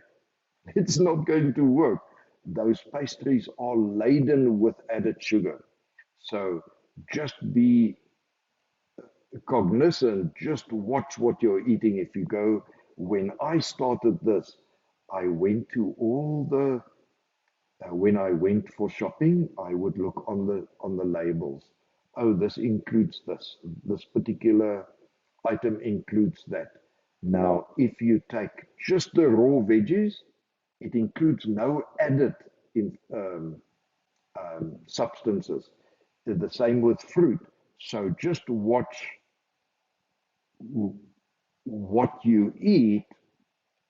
Speaker 1: It's not going to work. Those pastries are laden with added sugar. So just be cognizant, just watch what you're eating. If you go, when I started this, I went to all the, when I went for shopping, I would look on the labels. Oh, this includes this. This particular item includes that. Now, if you take just the raw veggies, it includes no added in, substances. The same with fruit. So just watch what you eat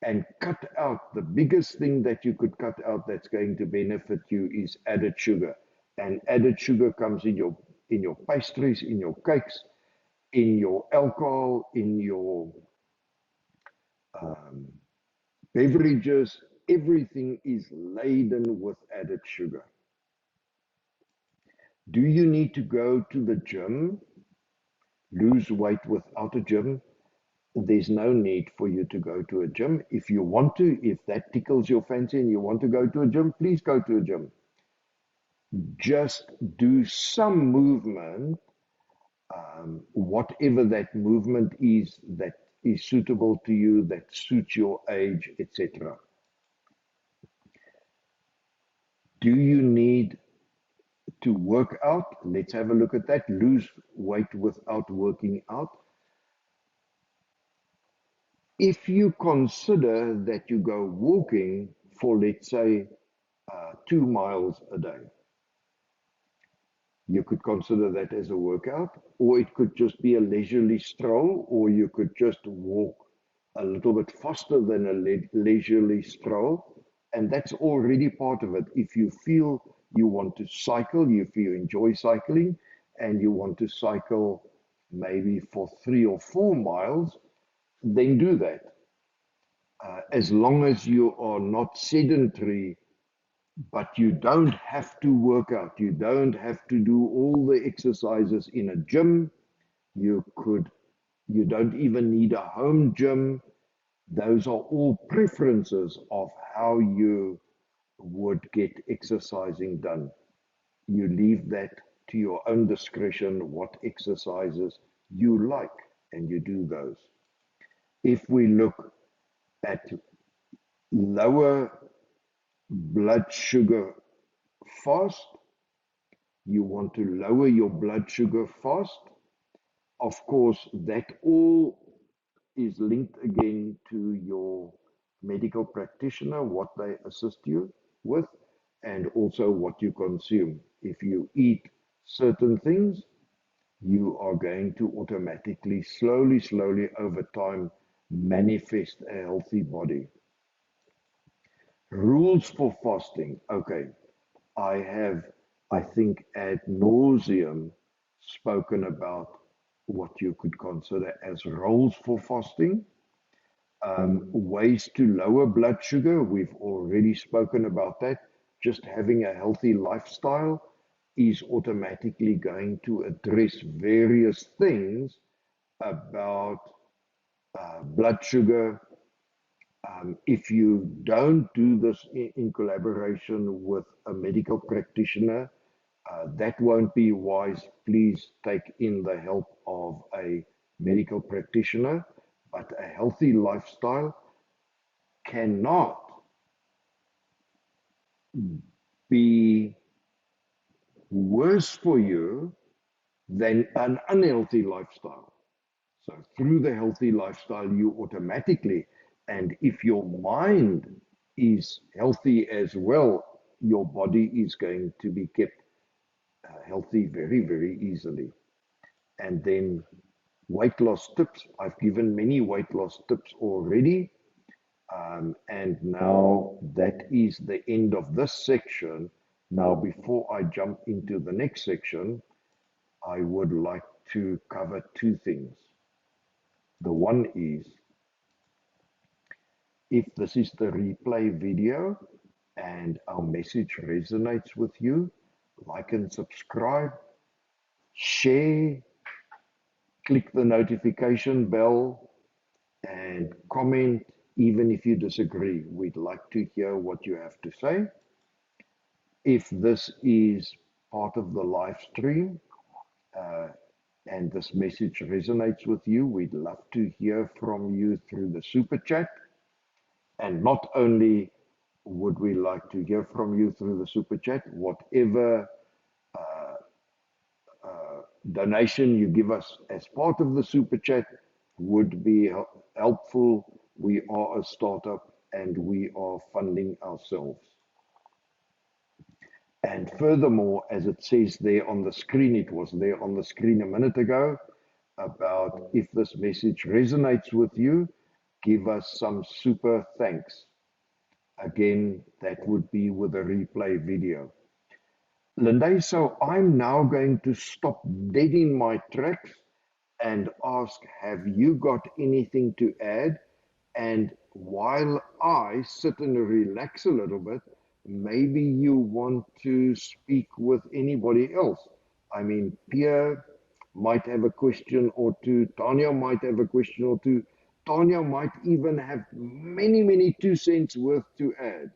Speaker 1: and cut out. The biggest thing that you could cut out that's going to benefit you is added sugar. And added sugar comes in your pastries, in your cakes, in your alcohol, in your beverages. Everything is laden with added sugar. Do you need to go to the gym, lose weight without a gym? There's no need for you to go to a gym. If you want to, if that tickles your fancy and you want to go to a gym, please go to a gym. Just do some movement, whatever that movement is that is suitable to you, that suits your age, etc. Do you need to work out. Let's have a look at that. Lose weight without working out. If you consider that you go walking for, let's say, 2 miles a day, you could consider that as a workout, or it could just be a leisurely stroll, or you could just walk a little bit faster than a leisurely stroll, and that's already part of it. If you feel you want to cycle, if you enjoy cycling, and you want to cycle maybe for 3 or 4 miles, then do that. As long as you are not sedentary, but you don't have to work out. You don't have to do all the exercises in a gym. You don't even need a home gym. Those are all preferences of how you would get exercising done. You leave that to your own discretion, what exercises you like, and you do those. If we look at lower blood sugar fast, you want to lower your blood sugar fast. Of course, that all is linked again to your medical practitioner, what they assist you with, and also what you consume. If you eat certain things, you are going to automatically, slowly over time, manifest a healthy body. Rules for fasting. Okay, I have, I think, ad nauseum spoken about what you could consider as roles for fasting. Ways to lower blood sugar, we've already spoken about that. Just having a healthy lifestyle is automatically going to address various things about blood sugar. If you don't do this in collaboration with a medical practitioner, that won't be wise. Please take in the help of a medical practitioner. But a healthy lifestyle cannot be worse for you than an unhealthy lifestyle. So, through the healthy lifestyle, you automatically, and if your mind is healthy as well, your body is going to be kept healthy very easily. And then weight loss tips. I've given many weight loss tips already. And now that is the end of this section. Now, before I jump into the next section, I would like to cover two things. The one is, if this is the replay video and our message resonates with you, like and subscribe, share, click the notification bell, and comment even if you disagree. We'd like to hear what you have to say. If this is part of the live stream and this message resonates with you, we'd love to hear from you through the super chat. And not only would we like to hear from you through the super chat, whatever donation you give us as part of the super chat would be helpful. We are a startup and we are funding ourselves. And furthermore, as it says there on the screen, it was there on the screen a minute ago, about if this message resonates with you, give us some super thanks. Again, that would be with a replay video. Linda, so I'm now going to stop dead in my tracks and ask, have you got anything to add? And while I sit and relax a little bit, maybe you want to speak with anybody else. I mean, Pierre might have a question or two. Tanya might have a question or two. Tanya might even have many 2 cents worth to add.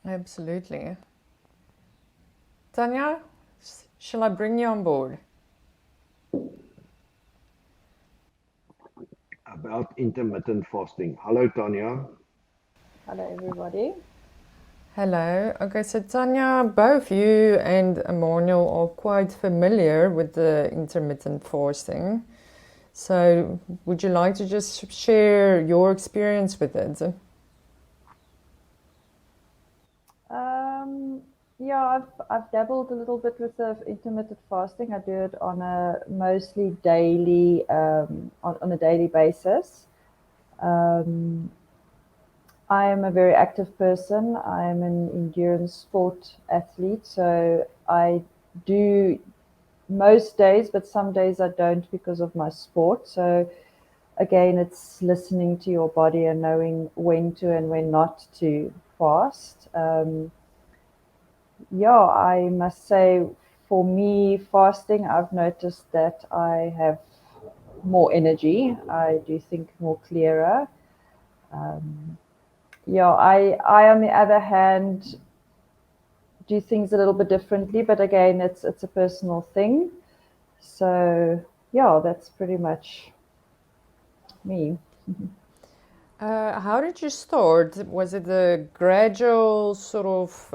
Speaker 2: Absolutely. Tanya, shall I bring you on board?
Speaker 1: About intermittent fasting. Hello, Tanya.
Speaker 3: Hello, everybody.
Speaker 2: Hello. Okay, so Tanya, both you and Emmanuel are quite familiar with the intermittent fasting. So, would you like to just share your experience with it?
Speaker 3: Um, yeah, I've dabbled a little bit with the intermittent fasting. I do it on a mostly daily on a daily basis. Um, I am a very active person. I am an endurance sport athlete, so I do most days, but some days I don't because of my sport. So again, it's listening to your body and knowing when to and when not to fast. Yeah, I must say, for me, fasting, I've noticed that I have more energy. I do think more clearer. Um, yeah, I, on the other hand, do things a little bit differently, but again, it's a personal thing. So, yeah, that's pretty much me.
Speaker 2: How did you start? Was it a gradual sort of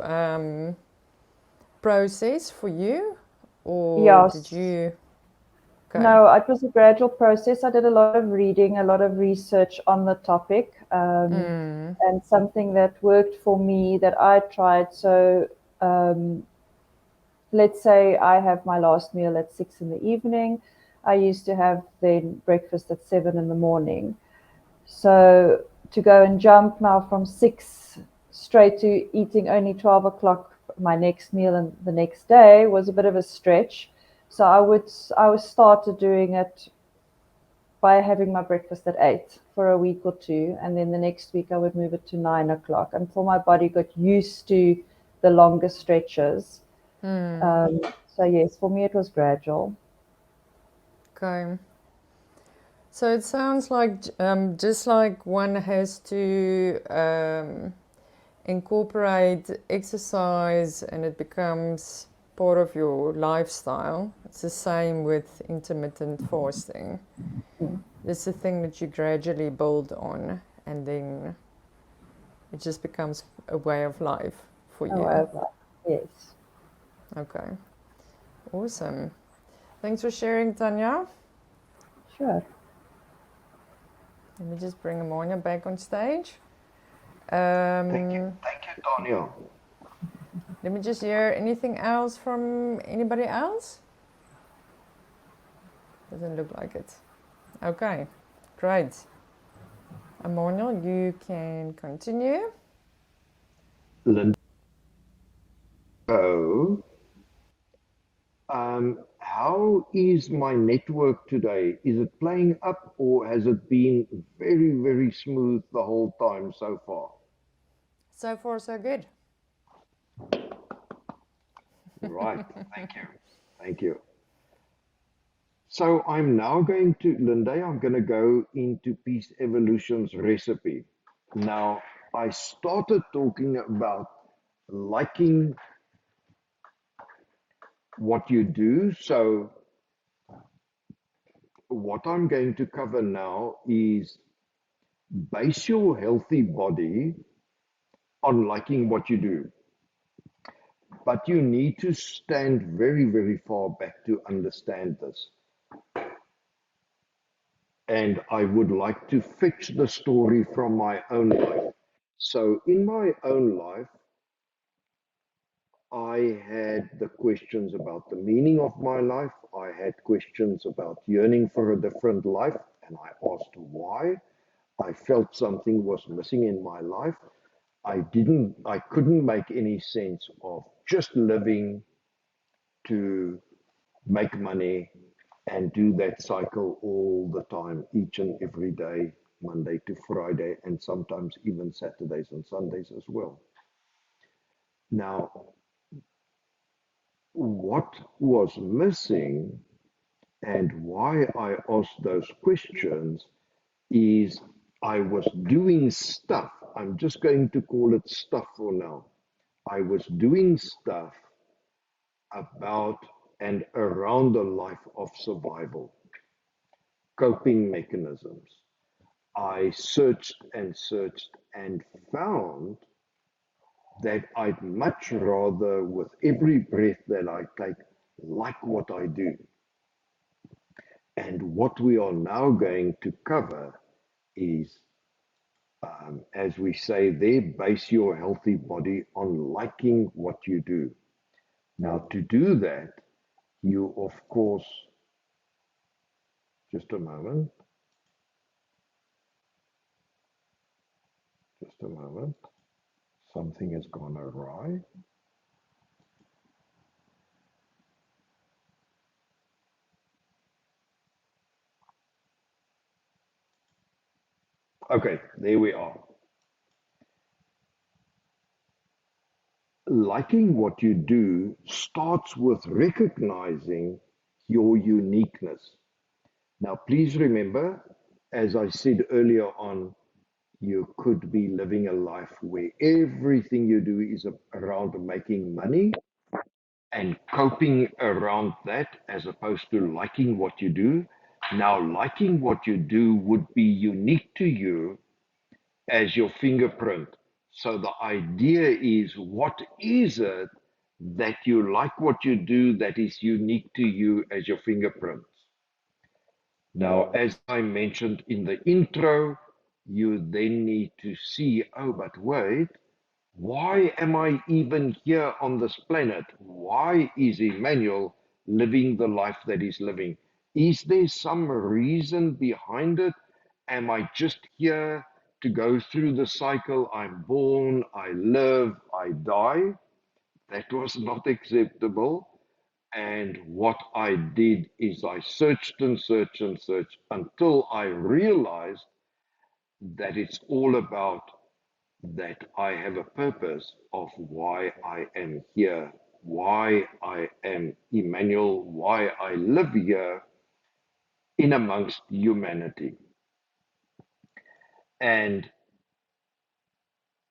Speaker 2: process for you, or did
Speaker 3: Yes.
Speaker 2: you? Okay.
Speaker 3: No, it was a gradual process. I did a lot of reading, a lot of research on the topic,
Speaker 2: Mm,
Speaker 3: and something that worked for me that I tried. So, um, let's say I have my last meal at 6 in the evening. I used to have then breakfast at 7 in the morning. So, to go and jump now from 6 straight to eating only 12 o'clock my next meal and the next day was a bit of a stretch. So I was started doing it by having my breakfast at 8 for a week or two, and then the next week I would move it to 9 o'clock until my body got used to the longer stretches. So yes, for me it was gradual.
Speaker 2: okay. So it sounds like just like one has to incorporate exercise and it becomes part of your lifestyle. It's the same with intermittent fasting. It's a thing that you gradually build on and then it just becomes a way of life for you.
Speaker 3: However, yes,
Speaker 2: Okay, awesome. Thanks for sharing, Tanya.
Speaker 3: sure.
Speaker 2: Let me just bring Amanya back on stage.
Speaker 1: Thank you, Tanya.
Speaker 2: Let me just hear anything else from anybody else. Doesn't look like it. Okay, great. Emmanuel, you can continue.
Speaker 1: Linda, how is my network today? Is it playing up or has it been very, very smooth the whole time so far?
Speaker 2: So far, so good.
Speaker 1: Right. Thank you. Thank you. So I'm now going to, Linda, I'm going to go into Peace Evolution's recipe. Now, I started talking about liking what you do. So what I'm going to cover now is base your healthy body on liking what you do. But you need to stand very, very far back to understand this. And I would like to fetch the story from my own life. So, in my own life, I had the questions about the meaning of my life. I had questions about yearning for a different life, and I asked why. I felt something was missing in my life. I couldn't make any sense of just living to make money and do that cycle all the time, each and every day, Monday to Friday, and sometimes even Saturdays and Sundays as well. Now, what was missing and why I asked those questions is I was doing stuff. I'm just going to call it stuff for now. I was doing stuff about and around the life of survival, coping mechanisms. I searched and searched and found that I'd much rather, with every breath that I take, like what I do. And what we are now going to cover is, as we say there, base your healthy body on liking what you do. Now, to do that, you, of course, just a moment, just a moment. Something has gone awry. Okay, there we are. Liking what you do starts with recognizing your uniqueness. Now, please remember, as I said earlier on, you could be living a life where everything you do is around making money and coping around that as opposed to liking what you do. Now, liking what you do would be unique to you as your fingerprint. So the idea is, what is it that you like what you do that is unique to you as your fingerprints? Now, as I mentioned in the intro, you then need to see, oh, but wait, why am I even here on this planet? Why is Emmanuel living the life that he's living? Is there some reason behind it? Am I just here to go through the cycle? I'm born, I live, I die. That was not acceptable. And what I did is I searched and searched and searched until I realized that it's all about that I have a purpose of why I am here, why I am Emmanuel, why I live here in amongst humanity. And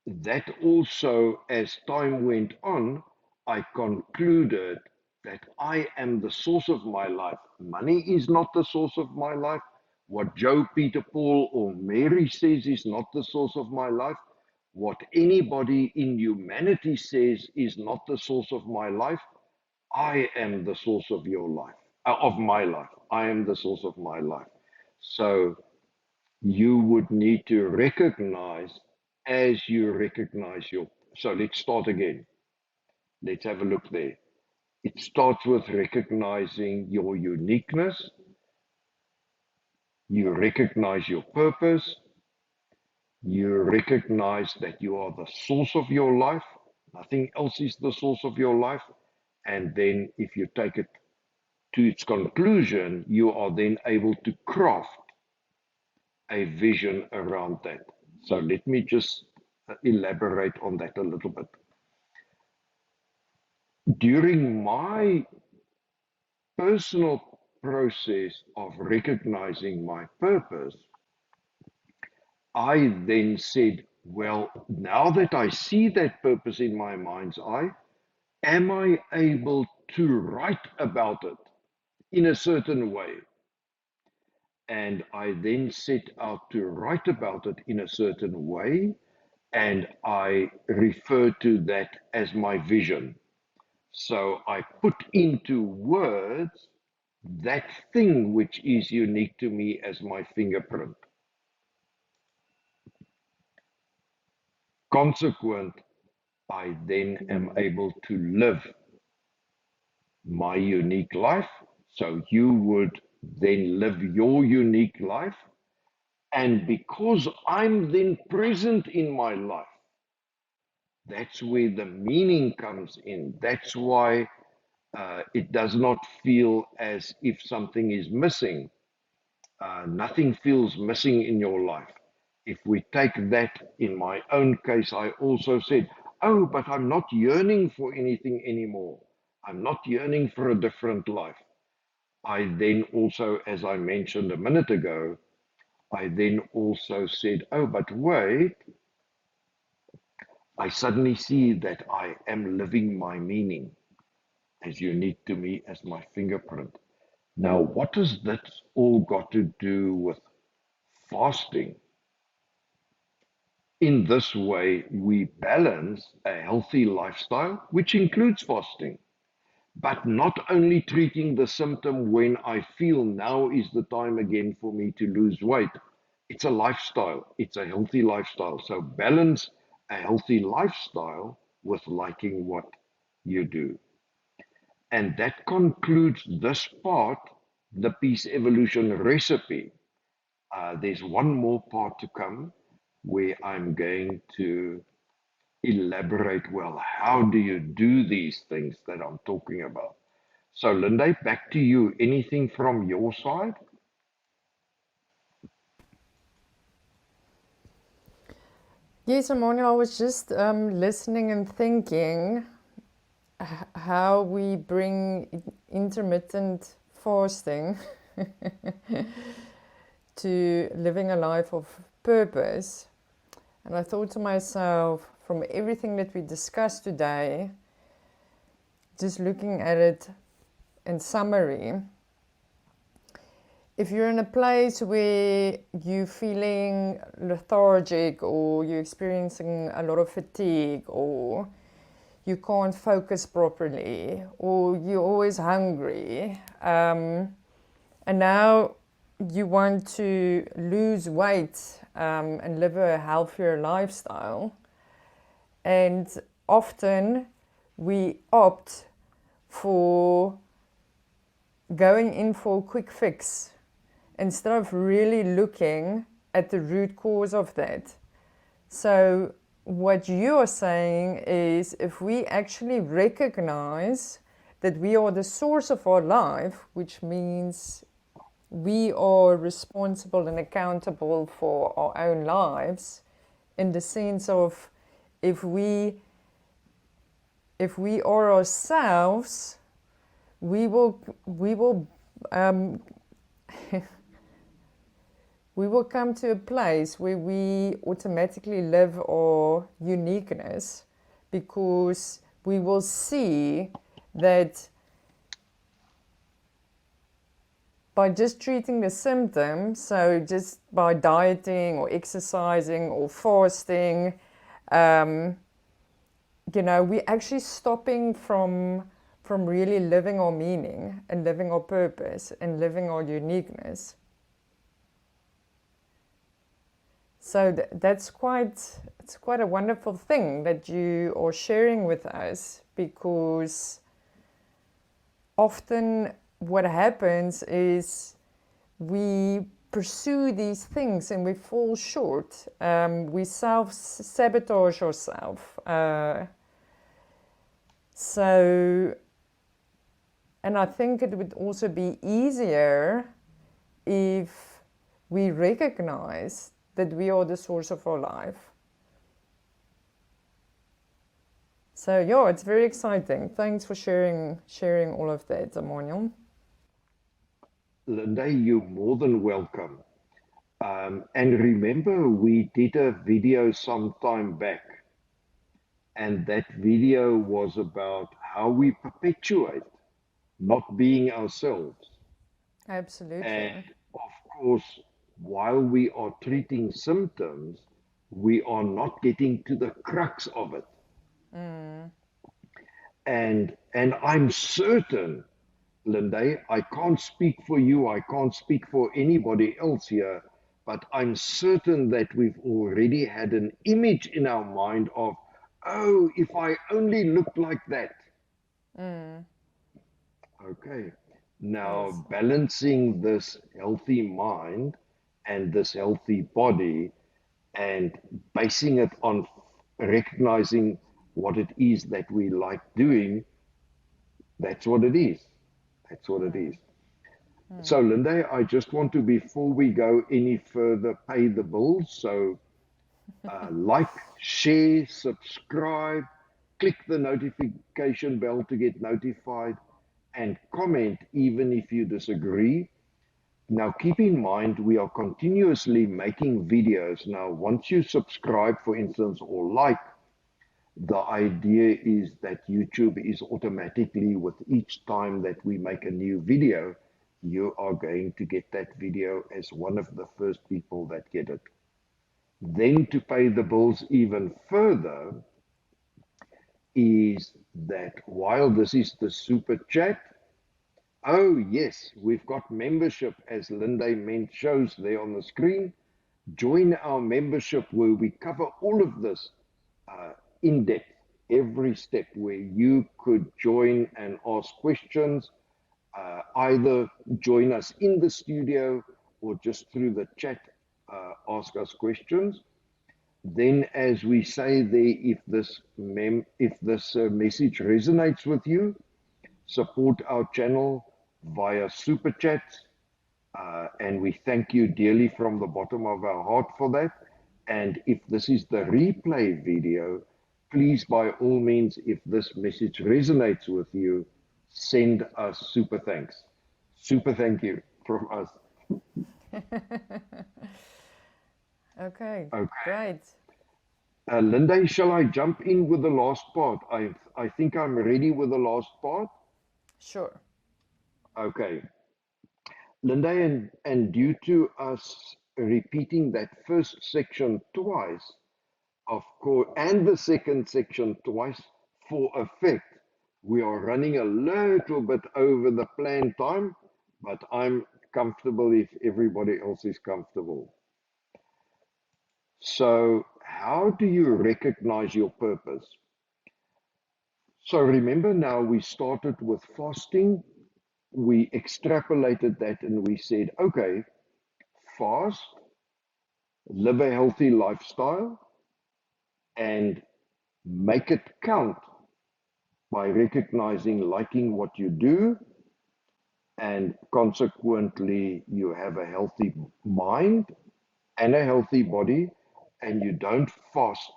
Speaker 1: that also, as time went on, I concluded that I am the source of my life. Money is not the source of my life. What Joe, Peter, Paul, or Mary says is not the source of my life. What anybody in humanity says is not the source of my life. I am the source of your life, of my life. I am the source of my life. So you would need to recognize as you recognize your. So let's start again. Let's have a look there. It starts with recognizing your uniqueness. You recognize your purpose. You recognize that you are the source of your life. Nothing else is the source of your life. And then if you take it to its conclusion, you are then able to craft a vision around that. So let me just elaborate on that a little bit. During my personal process of recognizing my purpose, I then said, well, now that I see that purpose in my mind's eye, am I able to write about it in a certain way? And I then set out to write about it in a certain way, and I refer to that as my vision. So I put into words that thing which is unique to me as my fingerprint. Consequent, I then am able to live my unique life. So you would then live your unique life. And because I'm then present in my life, that's where the meaning comes in. That's why it does not feel as if something is missing. Nothing feels missing in your life. If we take that in my own case, I also said, oh, but I'm not yearning for anything anymore. I'm not yearning for a different life. I then also, as I mentioned a minute ago, I then also said, oh, but wait, I suddenly see that I am living my meaning as unique to me as my fingerprint. Now, what has that all got to do with fasting? In this way, we balance a healthy lifestyle, which includes fasting, but not only treating the symptom when I feel now is the time again for me to lose weight. It's a lifestyle, it's a healthy lifestyle. So balance a healthy lifestyle with liking what you do. And that concludes this part, the Peace Evolution recipe. There's one more part to come where I'm going to elaborate, well, how do you do these things that I'm talking about? So, Linda, back to you. Anything from your side?
Speaker 2: Yes, Emmanuel, I was just listening and thinking how we bring intermittent fasting to living a life of purpose. And I thought to myself, from everything that we discussed today, just looking at it in summary, if you're in a place where you're feeling lethargic or you're experiencing a lot of fatigue or you can't focus properly or you're always hungry, and now you want to lose weight and live a healthier lifestyle, and often we opt for going in for a quick fix instead of really looking at the root cause of that. So what you are saying is, if we actually recognize that we are the source of our life, which means we are responsible and accountable for our own lives, in the sense of if we are ourselves, we will we will come to a place where we automatically live our uniqueness, because we will see that by just treating the symptoms, so just by dieting or exercising or fasting, we're actually stopping from really living our meaning and living our purpose and living our uniqueness. So it's quite a wonderful thing that you are sharing with us, because often what happens is we pursue these things and we fall short. We self-sabotage ourselves. And I think it would also be easier if we recognize that we are the source of our life. So yeah, it's very exciting. Thanks for sharing all of that, Emmanuel.
Speaker 1: Linda, you're more than welcome. And remember, we did a video some time back, and that video was about how we perpetuate not being ourselves.
Speaker 2: Absolutely.
Speaker 1: And of course, while we are treating symptoms, we are not getting to the crux of it. And I'm certain, Linda, I can't speak for you, I can't speak for anybody else here, but I'm certain that we've already had an image in our mind of, oh, if I only looked like that. Okay.
Speaker 2: Yes.
Speaker 1: Now, balancing this healthy mind and this healthy body and basing it on recognizing what it is that we like doing, that's what it is. That's what it is. So, Linda, I just want to, before we go any further, pay the bills. So, like, share, subscribe, click the notification bell to get notified, and comment even if you disagree. Now, keep in mind, we are continuously making videos. Now, once you subscribe, for instance, or like, the idea is that YouTube is automatically, with each time that we make a new video, you are going to get that video as one of the first people that get it. Then to pay the bills even further is that while this is the super chat, oh yes, we've got membership, as Linda shows there on the screen. Join our membership where we cover all of this in depth, every step, where you could join and ask questions, either join us in the studio or just through the chat, ask us questions. Then, as we say there, if this message resonates with you, support our channel via super chats, and we thank you dearly from the bottom of our heart for that. And if this is the replay video, please, by all means, if this message resonates with you, send us super thanks. Super thank you from us.
Speaker 2: Okay,
Speaker 1: Okay.
Speaker 2: great.
Speaker 1: Linda, shall I jump in with the last part? I think I'm ready with the last part.
Speaker 2: Sure.
Speaker 1: Okay. Linda, and due to us repeating that first section twice, of course, and the second section twice for effect, we are running a little bit over the planned time, but I'm comfortable if everybody else is comfortable. So, how do you recognize your purpose? So, remember now we started with fasting, we extrapolated that and we said, okay, fast, live a healthy lifestyle, and make it count by recognizing, liking what you do, and consequently, you have a healthy mind and a healthy body, and you don't fast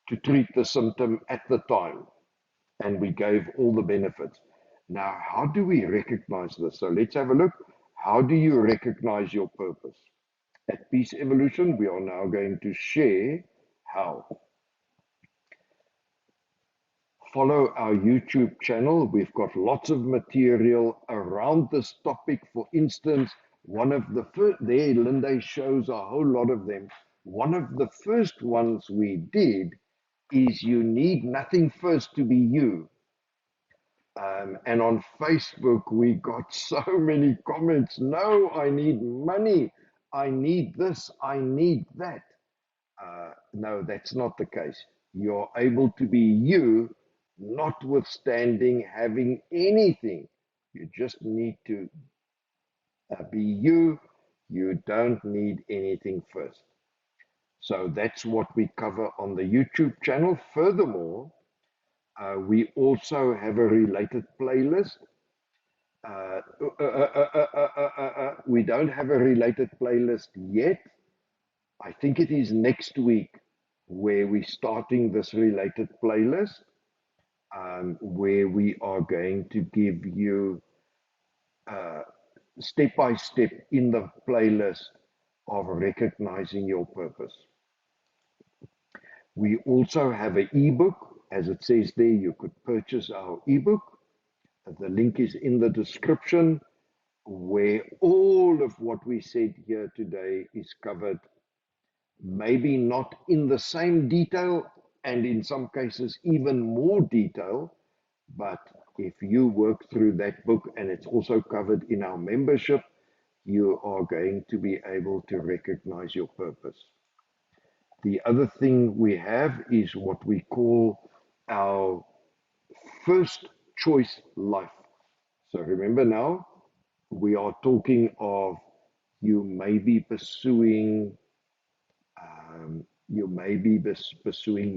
Speaker 1: to treat the symptom at the time. And we gave all the benefits. Now, how do we recognize this? So let's have a look. How do you recognize your purpose? At Peace Evolution, we are now going to share how. Follow our YouTube channel. We've got lots of material around this topic. For instance, one of the first, there Linda shows a whole lot of them. One of the first ones we did is you need nothing first to be you. And on Facebook, we got so many comments. No, I need money. I need this. I need that. No, that's not the case. You're able to be you, notwithstanding having anything. You just need to be you. You don't need anything first. So that's what we cover on the YouTube channel. Furthermore, we also have a related playlist. We don't have a related playlist yet. I think it is next week where we're starting this related playlist, where we are going to give you step by step in the playlist of recognizing your purpose. We also have an ebook, as it says there, you could purchase our ebook. The link is in the description, where all of what we said here today is covered, maybe not in the same detail, and in some cases even more detail, but if you work through that book, and it's also covered in our membership, you are going to be able to recognize your purpose. The other thing we have is what we call our first choice life. So remember now, we are talking of you may be pursuing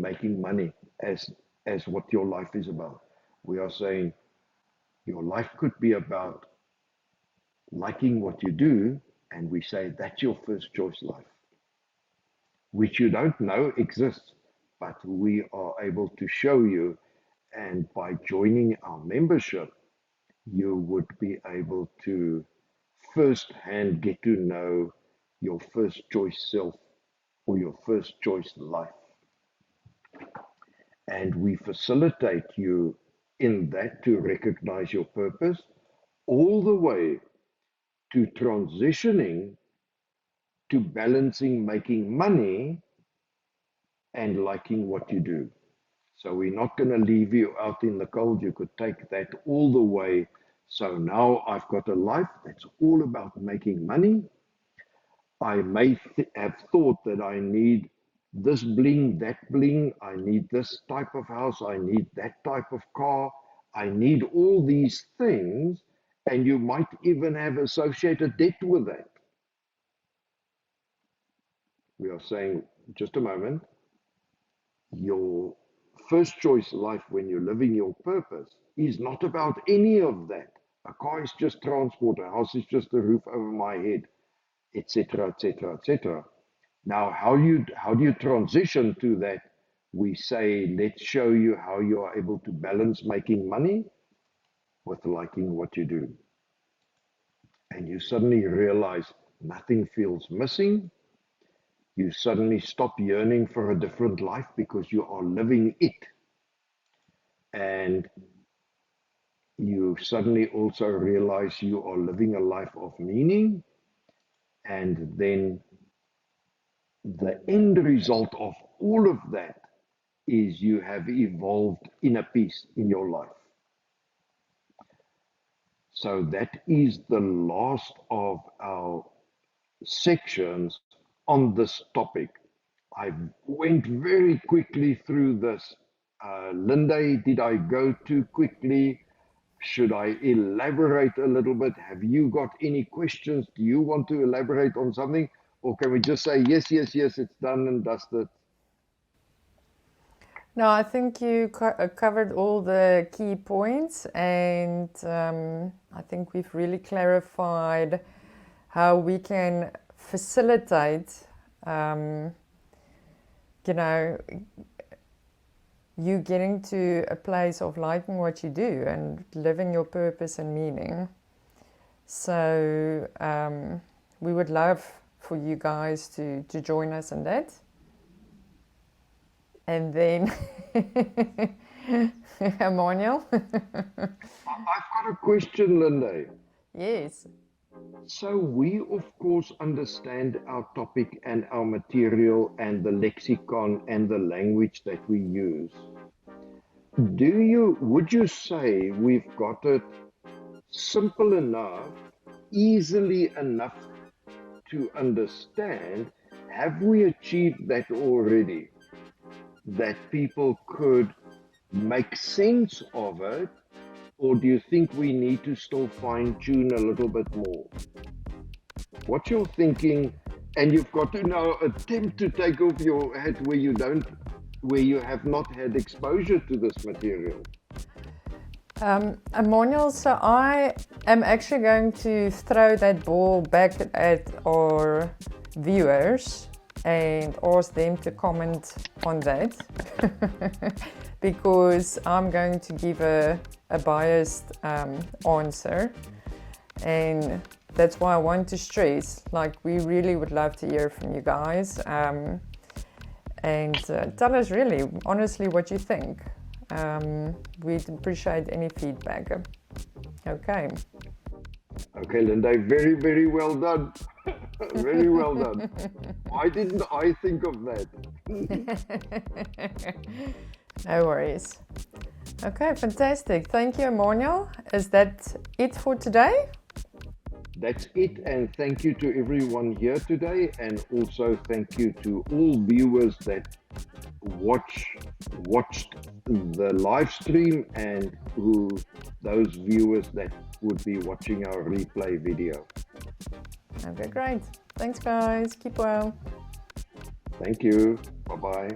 Speaker 1: making money as what your life is about. We are saying your life could be about liking what you do, and we say that's your first choice life, which you don't know exists, but we are able to show you. And by joining our membership, you would be able to firsthand get to know your first choice self or your first choice life. And we facilitate you in that to recognize your purpose, all the way to transitioning to balancing making money and liking what you do. So we're not going to leave you out in the cold. You could take that all the way. So now I've got a life that's all about making money. I may have thought that I need this bling, that bling. I need this type of house. I need that type of car. I need all these things. And you might even have associated debt with that. We are saying, just a moment, your first choice life when you're living your purpose is not about any of that. A car is just transport, a house is just a roof over my head, etc., etc., etc. Now, how do you transition to that? We say, let's show you how you are able to balance making money with liking what you do. And you suddenly realize nothing feels missing. You suddenly stop yearning for a different life because you are living it. And you suddenly also realize you are living a life of meaning. And then the end result of all of that is you have evolved inner peace in your life. So that is the last of our sections on this topic. I went very quickly through this. Linda, did I go too quickly? Should I elaborate a little bit? Have you got any questions? Do you want to elaborate on something? Or can we just say, yes, yes, yes, it's done and dusted?
Speaker 2: No, I think you covered all the key points, and I think we've really clarified how we can facilitate, you know, you getting to a place of liking what you do and living your purpose and meaning. So we would love for you guys to join us in that. And then, Emmanuel?
Speaker 1: I've got a question, Linda.
Speaker 2: Yes.
Speaker 1: So we, of course, understand our topic and our material and the lexicon and the language that we use. Would you say we've got it simple enough, easily enough to understand? Have we achieved that already? That people could make sense of it? Or do you think we need to still fine-tune a little bit more? What's your thinking? And you've got to now attempt to take off your hat where you have not had exposure to this material.
Speaker 2: Emmanuel, so I am actually going to throw that ball back at our viewers and ask them to comment on that because I'm going to give a biased answer, and that's why I want to stress, like, we really would love to hear from you guys, and tell us really honestly what you think. We'd appreciate any feedback. Okay,
Speaker 1: Linda, very, very well done. Very well done. Why didn't I think of that?
Speaker 2: No worries. Okay, fantastic. Thank you, Emmanuel. Is that it for today?
Speaker 1: That's it, and thank you to everyone here today, and also thank you to all viewers that watched the live stream, and those viewers that would be watching our replay video.
Speaker 2: Okay, great. Thanks, guys. Keep well.
Speaker 1: Thank you. Bye-bye.